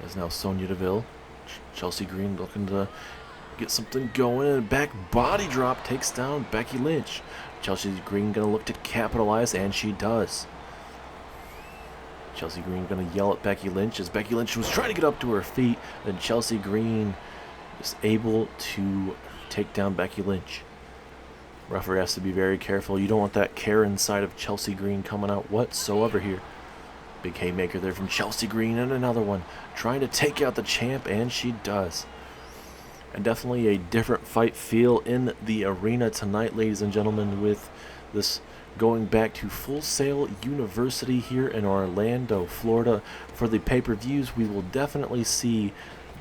As now Sonya Deville, Chelsea Green looking to get something going, and a back body drop takes down Becky Lynch. Chelsea Green gonna look to capitalize, and she does. Chelsea Green gonna yell at Becky Lynch as Becky Lynch was trying to get up to her feet, and Chelsea Green is able to take down Becky Lynch. Referee has to be very careful. You don't want that Karen side of Chelsea Green coming out whatsoever here. Big haymaker there from Chelsea Green, and another one trying to take out the champ, and she does. And definitely a different fight feel in the arena tonight, ladies and gentlemen, with this going back to Full Sail University here in Orlando, Florida. For the pay-per-views, we will definitely see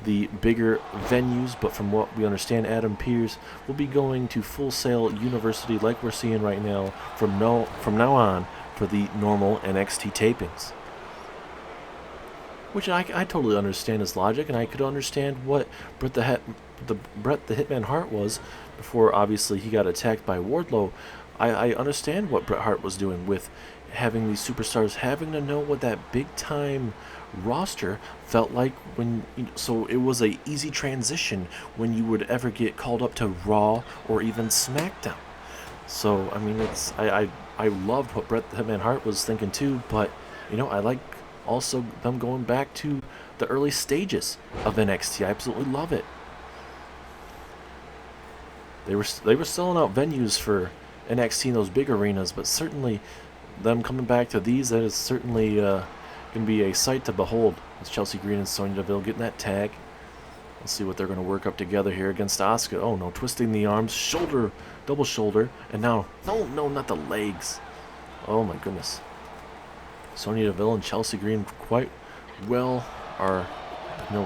the bigger venues, but from what we understand, Adam Pierce will be going to Full Sail University like we're seeing right now from now on for the normal NXT tapings. Which I totally understand his logic, and I could understand what Bret the Hitman Hart was before obviously he got attacked by Wardlow. I understand what Bret Hart was doing with having these superstars having to know what that big time roster felt like when so it was a easy transition when you would ever get called up to Raw or even SmackDown. So I mean, it's I loved what Bret the Hitman Hart was thinking too, but I like also them going back to the early stages of NXT. I absolutely love it. They were selling out venues for NXT in those big arenas, but certainly them coming back to these, that is certainly going to be a sight to behold. As Chelsea Green and Sonya Deville getting that tag. Let's see what they're going to work up together here against Asuka. Oh no, twisting the arms, shoulder, double shoulder, and now, no, not the legs. Oh my goodness. Sonya Deville and Chelsea Green quite well are,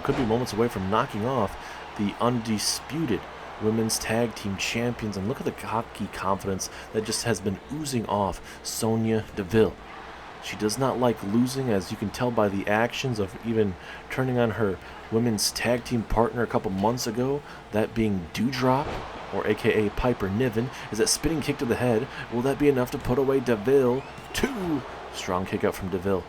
could be moments away from knocking off the Undisputed Women's Tag Team Champions. And look at the cocky confidence that just has been oozing off Sonya Deville. She does not like losing, as you can tell by the actions of even turning on her women's tag team partner a couple months ago, that being Doudrop, or aka Piper Niven. Is that spinning kick to the head? Will that be enough to put away Deville? Strong kick out from Deville.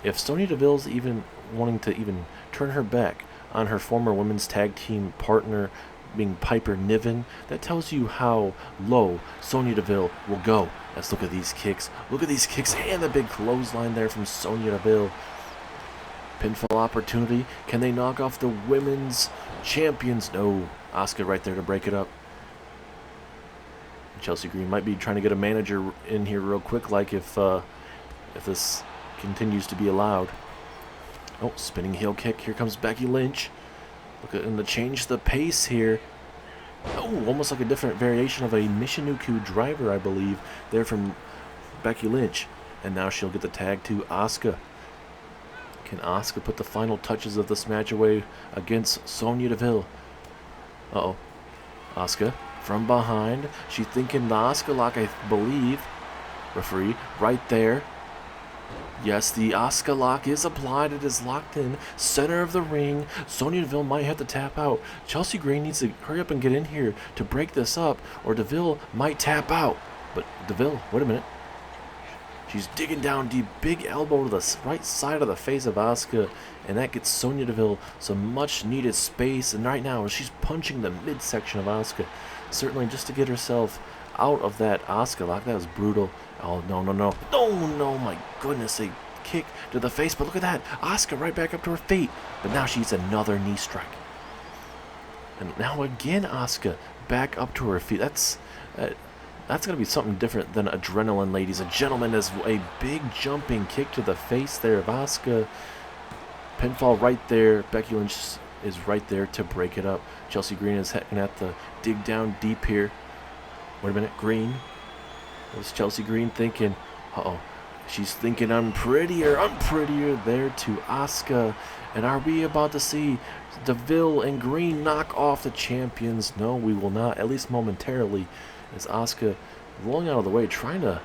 If Sonya Deville's even wanting to even turn her back on her former women's tag team partner being Piper Niven, that tells you how low Sonya Deville will go. Let's look at these kicks. Look at these kicks and the big clothesline there from Sonya Deville. Pinfall opportunity. Can they knock off the women's champions? No. Asuka right there to break it up. Chelsea Green might be trying to get a manager in here real quick, like if this continues to be allowed. Oh, spinning heel kick. Here comes Becky Lynch. Look at him to change the pace here. Oh, almost like a different variation of a Michinoku driver, I believe, there from Becky Lynch. And now she'll get the tag to Asuka. Can Asuka put the final touches of this match away against Sonya Deville? Uh-oh. Asuka from behind. She's thinking the Asuka lock, I believe. Referee right there. Yes, the Asuka lock is applied. It is locked in. Center of the ring. Sonya Deville might have to tap out. Chelsea Green needs to hurry up and get in here to break this up, or Deville might tap out. But Deville, wait a minute. She's digging down deep. Big elbow to the right side of the face of Asuka, and that gets Sonya Deville some much-needed space. And right now, she's punching the midsection of Asuka, certainly just to get herself out of that Asuka lock. That was brutal. Oh, no. No, my goodness. A kick to the face. But look at that. Asuka right back up to her feet. But now she gets another knee strike. And now again, Asuka back up to her feet. That's going to be something different than adrenaline, ladies and gentlemen. As a big jumping kick to the face there of Asuka. Pinfall right there. Becky Lynch is right there to break it up. Chelsea Green is heading at the dig down deep here. Wait a minute, Green. What's Chelsea Green thinking? Uh-oh. She's thinking, I'm prettier there to Asuka. And are we about to see Deville and Green knock off the champions? No, we will not, at least momentarily, as Asuka rolling out of the way, trying to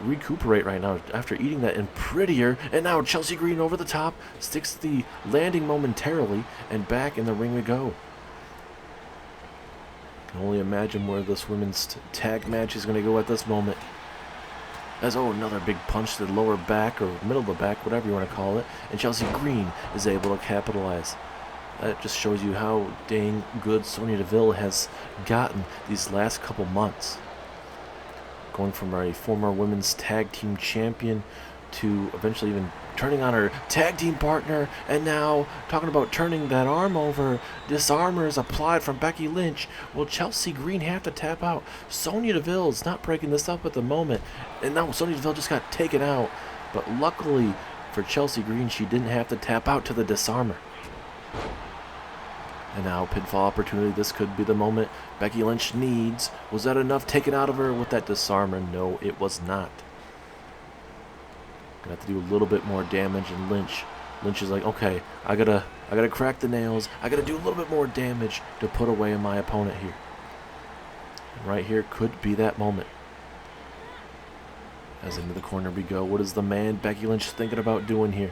recuperate right now after eating that. And prettier, and now Chelsea Green over the top, sticks the landing momentarily, and back in the ring we go. I can only imagine where this women's tag match is going to go at this moment. As, another big punch to the lower back, or middle of the back, whatever you want to call it, and Chelsea Green is able to capitalize. That just shows you how dang good Sonya Deville has gotten these last couple months. Going from a former women's tag team champion to eventually even turning on her tag team partner, and now talking about turning that arm over. Disarmer is applied from Becky Lynch. Will Chelsea Green have to tap out? Sonya Deville is not breaking this up at the moment, and now Sonya Deville just got taken out. But luckily for Chelsea Green, she didn't have to tap out to the disarmer. And now pinfall opportunity. This could be the moment Becky Lynch needs. Was that enough taken out of her with that disarmer? No, it was not. Gonna have to do a little bit more damage, and Lynch is like, okay, I gotta crack the nails. I gotta do a little bit more damage to put away my opponent here. And right here could be that moment. As into the corner we go. What is the man Becky Lynch thinking about doing here?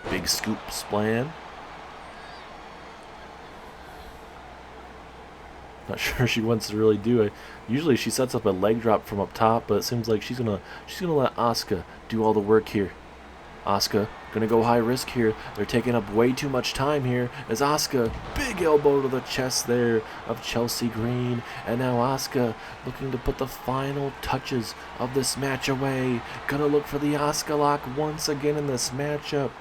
Big scoop slam. Not sure she wants to really do it. Usually she sets up a leg drop from up top, but it seems like she's gonna let Asuka do all the work here. Asuka gonna go high risk here. They're taking up way too much time here. As Asuka, big elbow to the chest there of Chelsea Green, and now Asuka looking to put the final touches of this match away. Gonna look for the Asuka lock once again in this matchup.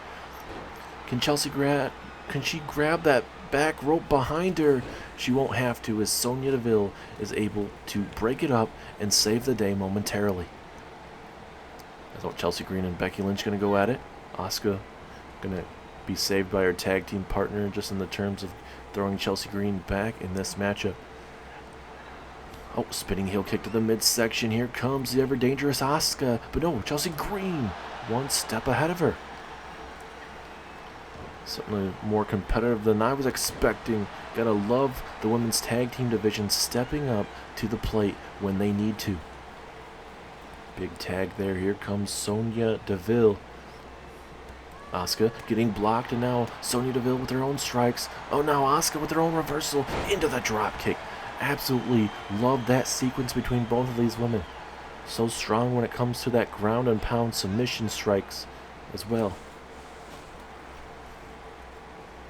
Can she grab that back rope behind her? She won't have to, as Sonya Deville is able to break it up and save the day momentarily. I thought Chelsea Green and Becky Lynch going to go at it. Asuka going to be saved by her tag team partner, just in the terms of throwing Chelsea Green back in this matchup. Oh, spinning heel kick to the midsection. Here comes the ever dangerous Asuka. But no, Chelsea Green one step ahead of her. Certainly more competitive than I was expecting. Gotta love the women's tag team division stepping up to the plate when they need to. Big tag there. Here comes Sonya Deville. Asuka getting blocked, and now Sonya Deville with her own strikes. Oh, now Asuka with her own reversal into the drop kick. Absolutely love that sequence between both of these women. So strong when it comes to that ground and pound submission strikes as well.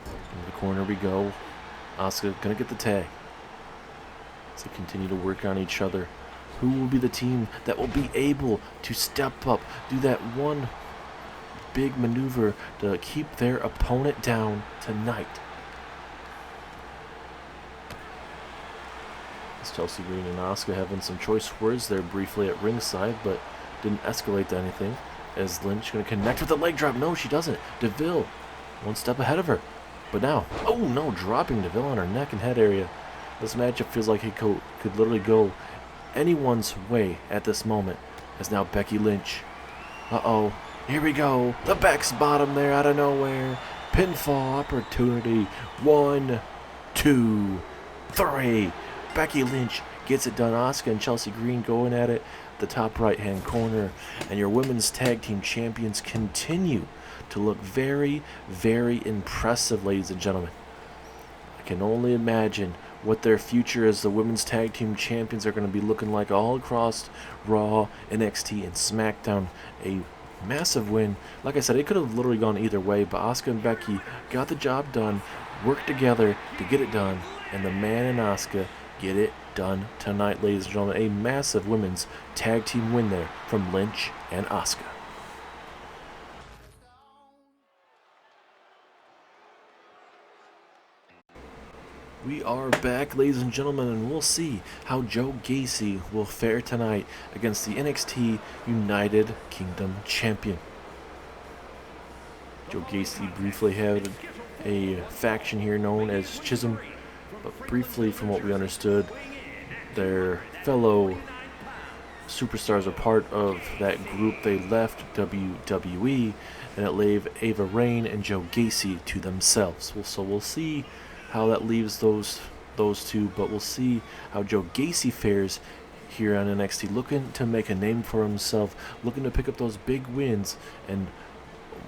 In the corner we go. Asuka gonna get the tag. As they continue to work on each other. Who will be the team that will be able to step up, do that one big maneuver to keep their opponent down tonight? As Chelsea Green and Asuka having some choice words there briefly at ringside, but didn't escalate to anything. As Lynch gonna connect with the leg drop. No, she doesn't. Deville one step ahead of her. But now, oh no, dropping Deville on her neck and head area. This matchup feels like it could literally go anyone's way at this moment. As now Becky Lynch. Uh-oh, here we go. The back's bottom there out of nowhere. Pinfall opportunity. 1, 2, 3. Becky Lynch gets it done. Asuka and Chelsea Green going at it. The top right-hand corner. And your women's tag team champions continue to look very, very impressive, ladies and gentlemen. I can only imagine what their future as the women's tag team champions are going to be looking like all across Raw, NXT, and SmackDown. A massive win. Like I said, it could have literally gone either way, but Asuka and Becky got the job done, worked together to get it done, and the man and Asuka get it done tonight, ladies and gentlemen. A massive women's tag team win there from Lynch and Asuka. We are back, ladies and gentlemen, and we'll see how Joe Gacy will fare tonight against the NXT United Kingdom champion. Joe Gacy briefly had a faction here known as Chisholm, but briefly, from what we understood, their fellow superstars are part of that group. They left WWE, and it left Ava Raine and Joe Gacy to themselves. So we'll see how that leaves those two, but we'll see how Joe Gacy fares here on NXT, looking to make a name for himself, looking to pick up those big wins. And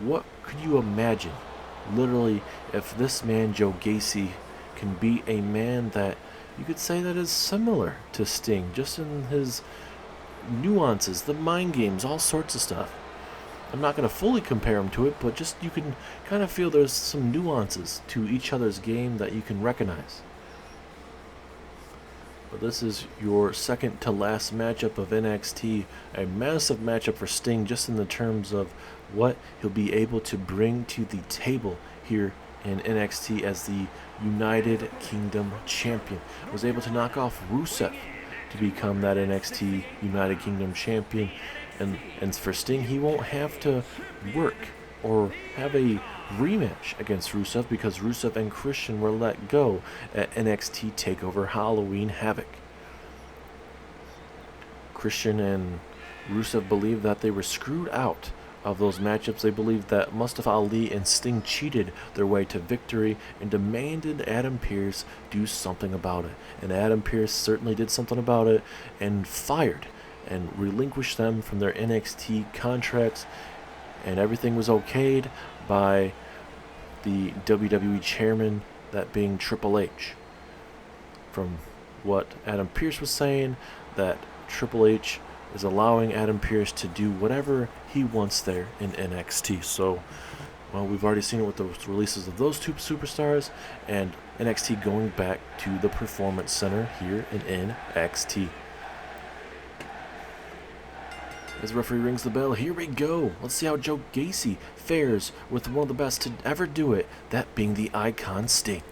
what could you imagine, literally, if this man Joe Gacy can beat a man that you could say that is similar to Sting, just in his nuances, the mind games, all sorts of stuff. I'm not going to fully compare him to it, but just you can kind of feel there's some nuances to each other's game that you can recognize. But this is your second to last matchup of NXT, a massive matchup for Sting just in the terms of what he'll be able to bring to the table here in NXT as the United Kingdom champion. Was able to knock off Rusev to become that NXT United Kingdom champion. And for Sting, he won't have to work or have a rematch against Rusev because Rusev and Christian were let go at NXT TakeOver Halloween Havoc. Christian and Rusev believed that they were screwed out of those matchups. They believed that Mustafa Ali and Sting cheated their way to victory and demanded Adam Pierce do something about it. And Adam Pierce certainly did something about it and fired and relinquished them from their NXT contracts, and everything was okayed by the WWE chairman, that being Triple H. From what Adam Pierce was saying, that Triple H is allowing Adam Pierce to do whatever he wants there in NXT. So, well, we've already seen it with the releases of those two superstars, and NXT going back to the Performance Center here in NXT. As the referee rings the bell, here we go. Let's see how Joe Gacy fares with one of the best to ever do it, that being the Icon Sting.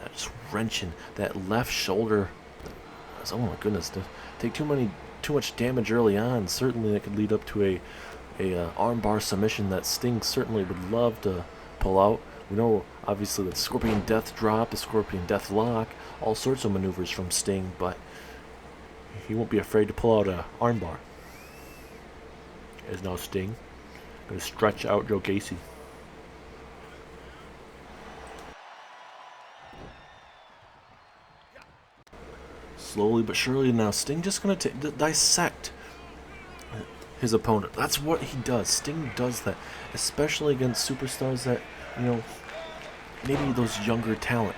That's wrenching that left shoulder. Oh my goodness, to take too much damage early on. Certainly that could lead up to a armbar submission that Sting certainly would love to pull out. We know obviously the Scorpion Death Drop, the Scorpion Death Lock, all sorts of maneuvers from Sting, but he won't be afraid to pull out a armbar. There's now Sting going to stretch out Joe Gacy. Slowly but surely now Sting just going to dissect his opponent. That's what he does. Sting does that, especially against superstars that, you know, maybe those younger talent.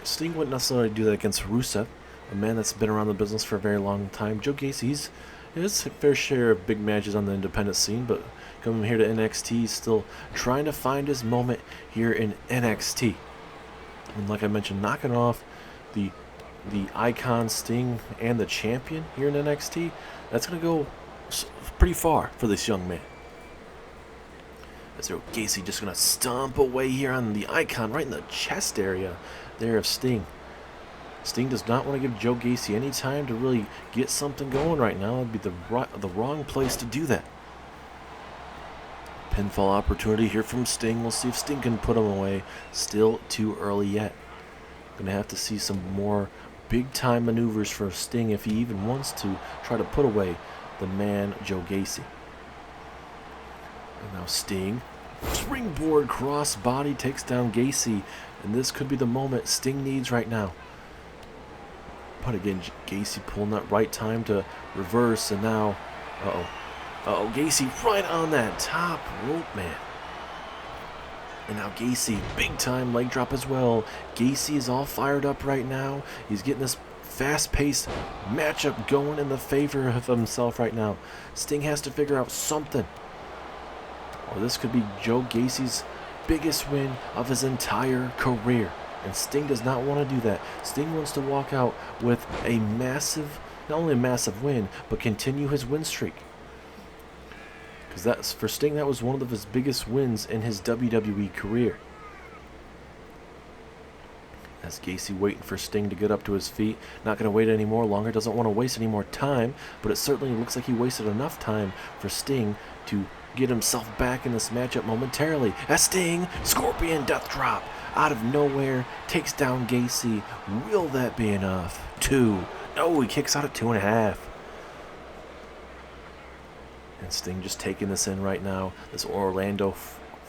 Sting wouldn't necessarily do that against Rusev, a man that's been around the business for a very long time. Joe Gacy, he has his fair share of big matches on the independent scene, but coming here to NXT, he's still trying to find his moment here in NXT. And like I mentioned, knocking off the Icon Sting and the champion here in NXT, that's going to go pretty far for this young man. As Joe Gacy just going to stomp away here on the Icon, right in the chest area there of Sting. Sting does not want to give Joe Gacy any time to really get something going right now. It would be the wrong place to do that. Pinfall opportunity here from Sting. We'll see if Sting can put him away. Still too early yet. Going to have to see some more big-time maneuvers for Sting if he even wants to try to put away the man Joe Gacy. And now Sting, springboard crossbody, takes down Gacy, and this could be the moment Sting needs right now. But again, Gacy pulling that right time to reverse, and now, Gacy right on that top rope, man. And now Gacy, big time leg drop as well. Gacy is all fired up right now. He's getting this fast-paced matchup going in the favor of himself right now. Sting has to figure out something, or this could be Joe Gacy's biggest win of his entire career. And Sting does not want to do that. Sting wants to walk out with a massive, not only a massive win, but continue his win streak. Because that's, for Sting, that was one of his biggest wins in his WWE career. As Gacy waiting for Sting to get up to his feet. Not going to wait any more longer. Doesn't want to waste any more time. But it certainly looks like he wasted enough time for Sting to get himself back in this matchup momentarily. As Sting, Scorpion Death Drop, out of nowhere, takes down Gacy. Will that be enough? 2. Oh, he kicks out at 2.5. And Sting just taking this in right now. This Orlando,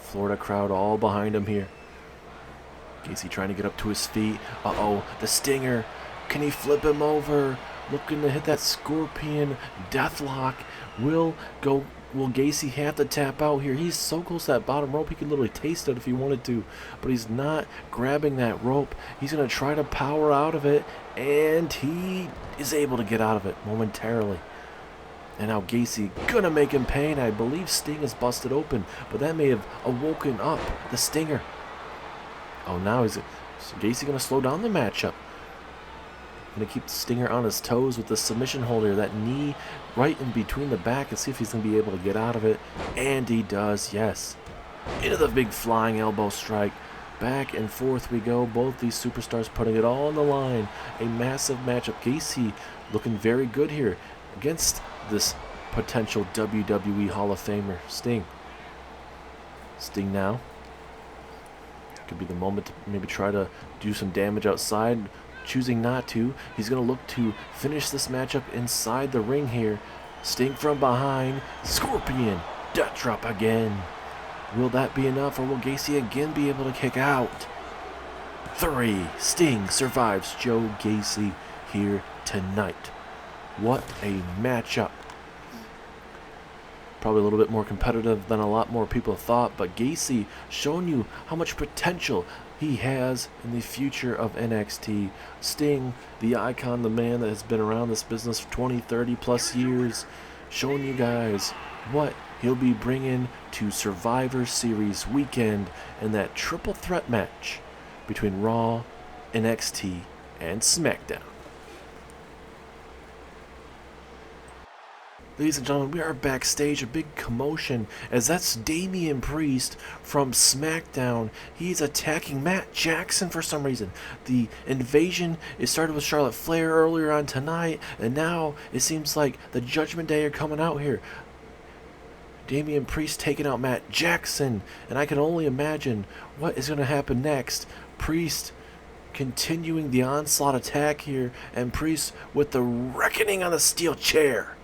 Florida crowd all behind him here. Gacy trying to get up to his feet. Uh-oh, the Stinger. Can he flip him over? Looking to hit that Scorpion Deathlock. Will Gacy have to tap out here? He's so close to that bottom rope, he could literally taste it if he wanted to. But he's not grabbing that rope. He's going to try to power out of it. And he is able to get out of it momentarily. And now Gacy going to make him pay. And I believe Sting is busted open. But that may have awoken up the Stinger. Oh, now is Gacy going to slow down the matchup? Going to keep the Stinger on his toes with the submission holder. That knee right in between the back and see if he's going to be able to get out of it. And he does, yes. Into the big flying elbow strike. Back and forth we go. Both these superstars putting it all on the line. A massive matchup. Gacy looking very good here against this potential WWE Hall of Famer, Sting. Sting now. Could be the moment to maybe try to do some damage outside. Choosing not to. He's going to look to finish this matchup inside the ring here. Sting from behind. Scorpion. Death drop again. Will that be enough, or will Gacy again be able to kick out? 3. Sting survives Joe Gacy here tonight. What a matchup. Probably a little bit more competitive than a lot more people thought, but Gacy showing you how much potential he has in the future of NXT. Sting, the icon, the man that has been around this business for 20, 30 plus years, showing you guys what he'll be bringing to Survivor Series weekend in that triple threat match between Raw, NXT, and SmackDown. Ladies and gentlemen, we are backstage, a big commotion, as that's Damian Priest from SmackDown. He's attacking Matt Jackson for some reason. The invasion, it started with Charlotte Flair earlier on tonight, and now it seems like the Judgment Day are coming out here. Damian Priest taking out Matt Jackson, and I can only imagine what is going to happen next. Priest continuing the onslaught attack here, and Priest with the reckoning on the steel chair.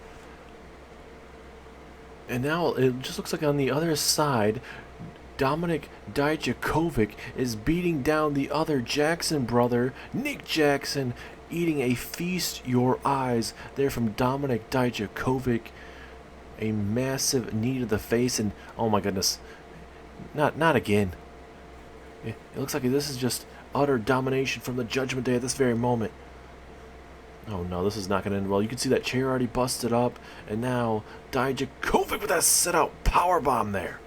And now it just looks like on the other side, Dominic Dijakovic is beating down the other Jackson brother, Nick Jackson, eating a feast your eyes there from Dominic Dijakovic. A massive knee to the face, and oh my goodness, not again. It looks like this is just utter domination from the Judgment Day at this very moment. Oh no, this is not going to end well. You can see that chair already busted up, and now Dijakovic with that sit-out powerbomb there.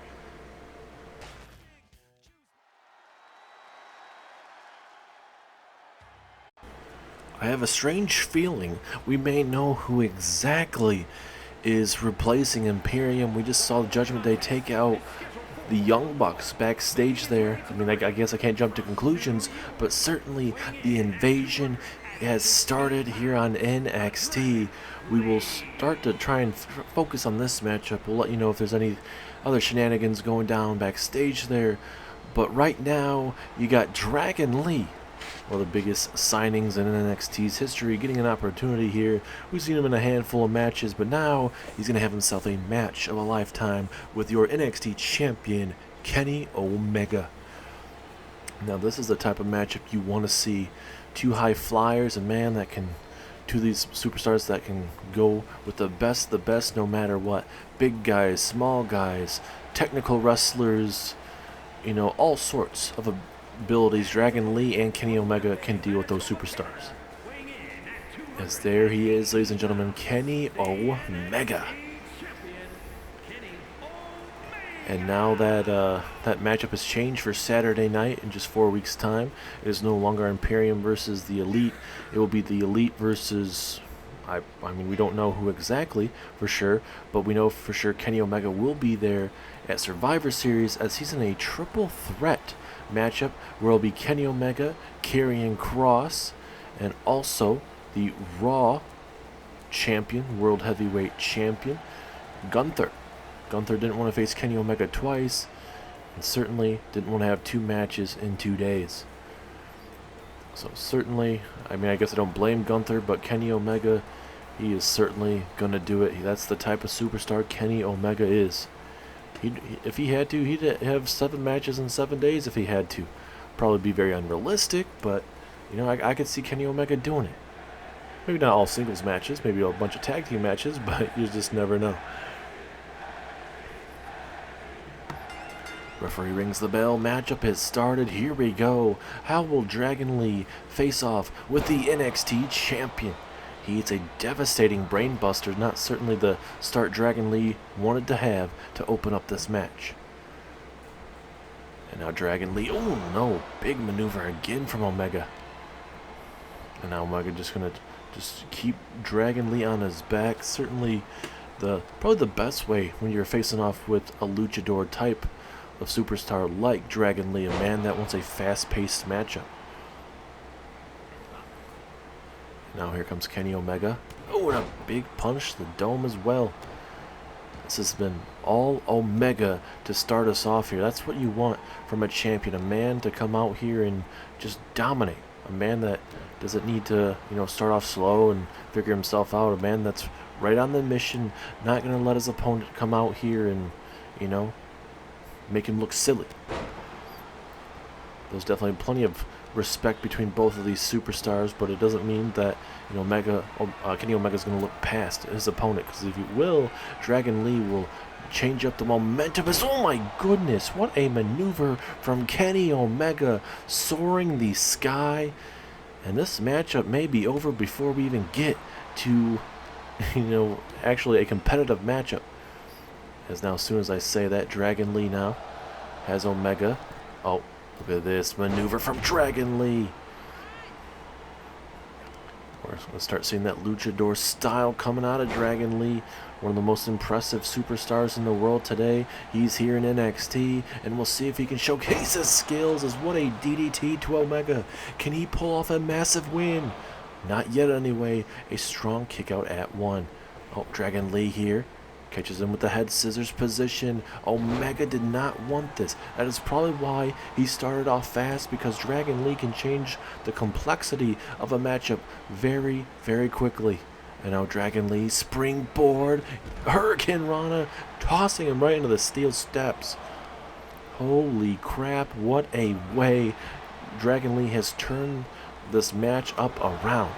I have a strange feeling we may know who exactly is replacing Imperium. We just saw the Judgment Day take out the Young Bucks backstage there. I mean, I guess I can't jump to conclusions, but certainly the invasion has started here on NXT. We will start to try and focus on this matchup. We'll let you know if there's any other shenanigans going down backstage there. But right now, you got Dragon Lee, one of the biggest signings in NXT's history, getting an opportunity here. We've seen him in a handful of matches, but now he's going to have himself a match of a lifetime with your NXT champion, Kenny Omega. Now, this is the type of matchup you want to see. Two high flyers, and man, two of these superstars that can go with the best no matter what. Big guys, small guys, technical wrestlers, you know, all sorts of abilities. Dragon Lee and Kenny Omega can deal with those superstars. As there he is, ladies and gentlemen, Kenny Omega. And now that that matchup has changed for Saturday night in just 4 weeks' time, it is no longer Imperium versus the Elite. It will be the Elite versus, I mean, we don't know who exactly for sure, but we know for sure Kenny Omega will be there at Survivor Series, as he's in a triple threat matchup where it'll be Kenny Omega, Karrion Kross, and also the Raw champion, World Heavyweight Champion, Gunther. Gunther didn't want to face Kenny Omega twice, and certainly didn't want to have two matches in 2 days. So certainly, I mean, I guess I don't blame Gunther, but Kenny Omega, he is certainly going to do it. That's the type of superstar Kenny Omega is. If he had to, he'd have 7 matches in 7 days if he had to. Probably be very unrealistic, but, you know, I could see Kenny Omega doing it. Maybe not all singles matches, maybe a bunch of tag team matches, but you just never know. Referee rings the bell. Matchup has started. Here we go. How will Dragon Lee face off with the NXT champion? He hits a devastating brainbuster, not certainly the start Dragon Lee wanted to have to open up this match. And now Dragon Lee, oh no, big maneuver again from Omega. And now Omega just gonna keep Dragon Lee on his back. Certainly probably the best way when you're facing off with a luchador type of superstar like Dragon Lee, a man that wants a fast-paced matchup. Now here comes Kenny Omega. Oh, and a big punch to the dome as well. This has been all Omega to start us off here. That's what you want from a champion, a man to come out here and just dominate. A man that doesn't need to, you know, start off slow and figure himself out. A man that's right on the mission, not going to let his opponent come out here and, you know, make him look silly. There's definitely plenty of respect between both of these superstars, but it doesn't mean that, you know, Kenny Omega's going to look past his opponent, because if he will, Dragon Lee will change up the momentum. Oh my goodness, what a maneuver from Kenny Omega, soaring the sky. And this matchup may be over before we even get to, you know, actually a competitive matchup. As now, as soon as I say that, Dragon Lee now has Omega. Oh, look at this maneuver from Dragon Lee. We're going to start seeing that luchador style coming out of Dragon Lee. One of the most impressive superstars in the world today. He's here in NXT, and we'll see if he can showcase his skills. As what a DDT to Omega. Can he pull off a massive win? Not yet anyway. A strong kick out at 1. Oh, Dragon Lee here. Catches him with the head scissors position. Omega did not want this. That is probably why he started off fast, because Dragon Lee can change the complexity of a matchup very, very quickly. And now Dragon Lee, springboard, Hurricane Rana, tossing him right into the steel steps. Holy crap, what a way Dragon Lee has turned this match up around.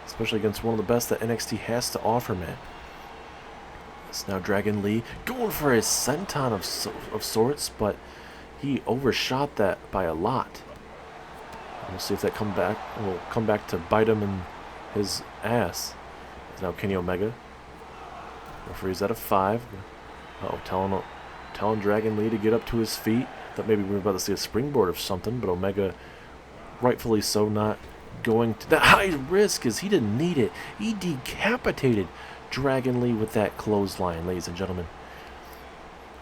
Especially against one of the best that NXT has to offer, man. It's now Dragon Lee going for a senton of sorts, but he overshot that by a lot. We'll see if that will come back to bite him in his ass. It's now Kenny Omega. Referee's at a 5. Uh-oh, telling Dragon Lee to get up to his feet. Thought maybe we were about to see a springboard or something, but Omega, rightfully so, not going to that high risk, as he didn't need it. He decapitated Dragon Lee with that clothesline, ladies and gentlemen.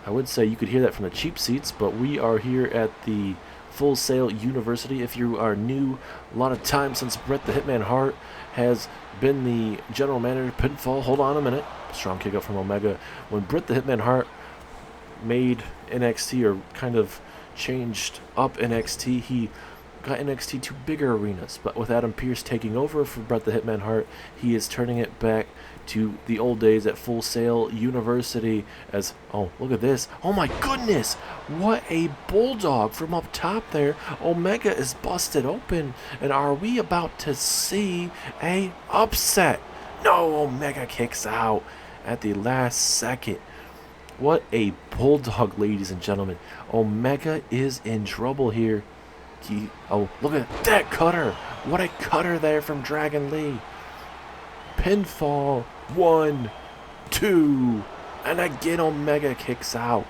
I would say you could hear that from the cheap seats, but we are here at the Full Sail University. If you are new, a lot of time since Bret the Hitman Hart has been the general manager. Pinfall, hold on a minute. Strong kick up from Omega. When Bret the Hitman Hart made NXT, or kind of changed up NXT, he got NXT to bigger arenas. But with Adam Pierce taking over for Bret the Hitman Hart, he is turning it back to the old days at Full Sail University. As, oh, look at this. Oh my goodness, what a bulldog from up top there. Omega is busted open, and are we about to see a upset? No, Omega kicks out at the last second. What a bulldog, ladies and gentlemen. Omega is in trouble here. Oh, look at that cutter. What a cutter there from Dragon Lee. Pinfall. 1, 2, and again Omega kicks out.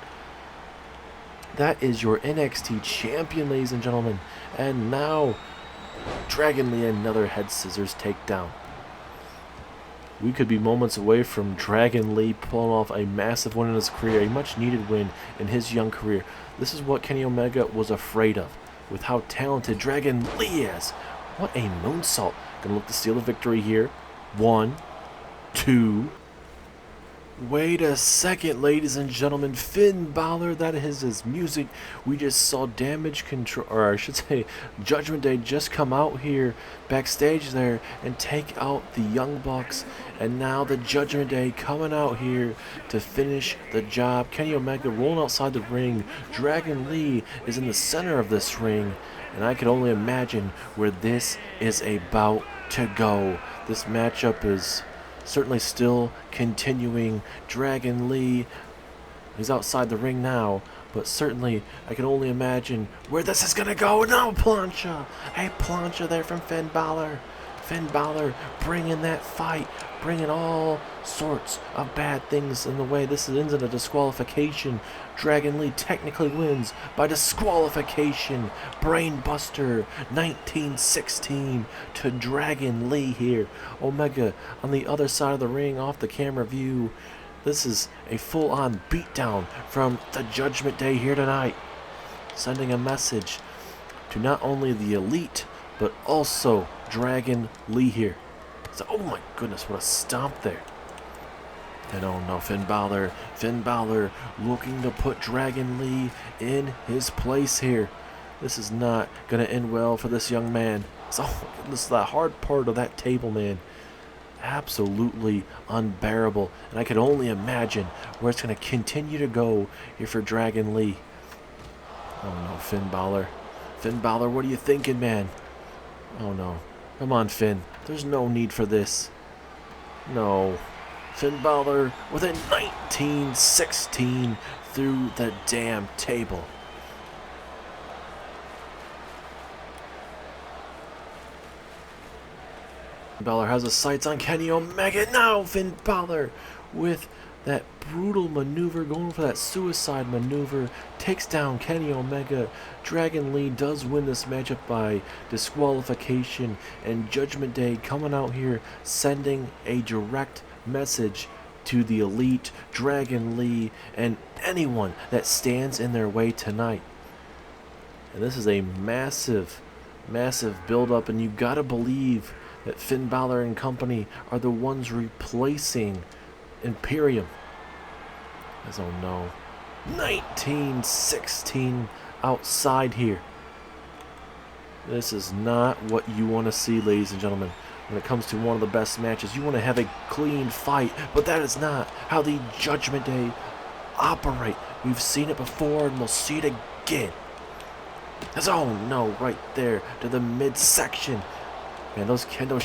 That is your NXT champion, ladies and gentlemen. And now Dragon Lee, another head scissors takedown. We could be moments away from Dragon Lee pulling off a massive win in his career, a much needed win in his young career. This is what Kenny Omega was afraid of, with how talented Dragon Lee is. What a moonsault. Gonna look to steal the victory here. 1, 2, Wait a second, ladies and gentlemen. Finn Balor, that is his music. We just saw Damage Control, or I should say Judgment Day, just come out here backstage there and take out the Young Bucks. And now the Judgment Day coming out here to finish the job. Kenny Omega rolling outside the ring. Dragon Lee is in the center of this ring. And I can only imagine where this is about to go. This matchup is certainly still continuing. Dragon Lee is outside the ring now, but certainly I can only imagine where this is going to go. No, plancha! A plancha there from Finn Balor. Finn Balor bringing that fight, bringing all sorts of bad things in the way. This ends in a disqualification. Dragon Lee technically wins by disqualification. Brainbuster 1916 to Dragon Lee here. Omega on the other side of the ring off the camera view. This is a full-on beatdown from the Judgment Day here tonight, sending a message to not only the Elite, but also Dragon Lee here. So, oh my goodness, what a stomp there. And oh no, Finn Balor looking to put Dragon Lee in his place here. This is not going to end well for this young man. So, oh my goodness, the hard part of that table, man. Absolutely unbearable. And I can only imagine where it's going to continue to go here for Dragon Lee. Oh no, Finn Balor. Finn Balor, what are you thinking, man? Oh no. Come on, Finn. There's no need for this. No. Finn Balor with a 1916 through the damn table. Balor has his sights on Kenny Omega. Now Finn Balor with that brutal maneuver, going for that suicide maneuver, takes down Kenny Omega. Dragon Lee does win this matchup by disqualification, and Judgment Day coming out here sending a direct message to the Elite, Dragon Lee, and anyone that stands in their way tonight. And this is a massive, massive build-up, and you gotta believe that Finn Balor and company are the ones replacing Imperium. As oh no, 1916 outside here. This is not what you want to see, ladies and gentlemen. When it comes to one of the best matches, you want to have a clean fight, but that is not how the Judgment Day operate. We've seen it before, and we'll see it again. As oh no, right there to the midsection. Man, those kendo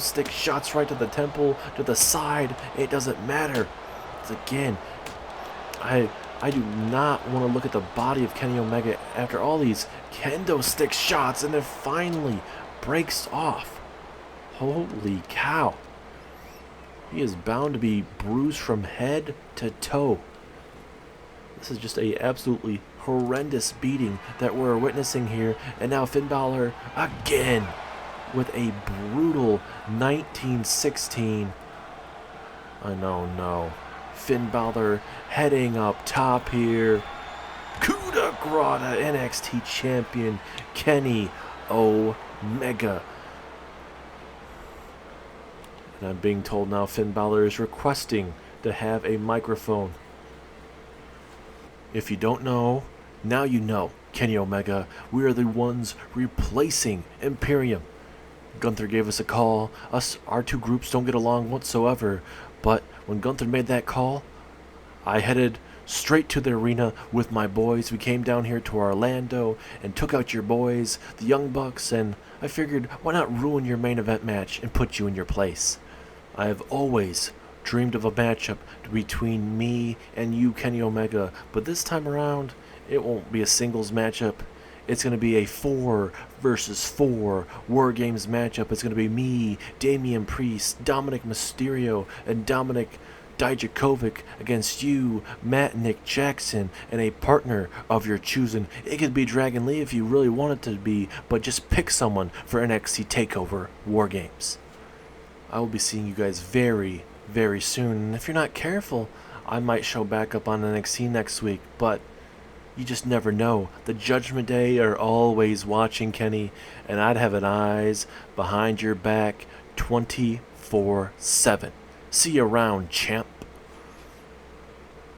stick shots right to the temple, to the side, it doesn't matter. Again, I do not want to look at the body of Kenny Omega after all these kendo stick shots, and then finally breaks off. Holy cow. He is bound to be bruised from head to toe. This is just a absolutely horrendous beating that we're witnessing here. And now Finn Balor again with a brutal 1916. Oh no. Finn Balor heading up top here. Coup de grace, NXT champion Kenny Omega. And I'm being told now Finn Balor is requesting to have a microphone. If you don't know, now you know. Kenny Omega, we are the ones replacing Imperium. Gunther gave us a call. Our two groups don't get along whatsoever. But when Gunther made that call, I headed straight to the arena with my boys. We came down here to Orlando and took out your boys, the Young Bucks, and I figured, why not ruin your main event match and put you in your place? I have always dreamed of a matchup between me and you, Kenny Omega, but this time around, it won't be a singles matchup. It's going to be a 4 versus 4 WarGames matchup. It's going to be me, Damian Priest, Dominic Mysterio, and Dominic Dijakovic against you, Matt Nick Jackson, and a partner of your choosing. It could be Dragon Lee if you really want it to be, but just pick someone for NXT TakeOver WarGames. I will be seeing you guys very, very soon. And if you're not careful, I might show back up on NXT next week, but you just never know. The Judgment Day are always watching, Kenny, and I'd have an eyes behind your back 24/7. See you around, champ.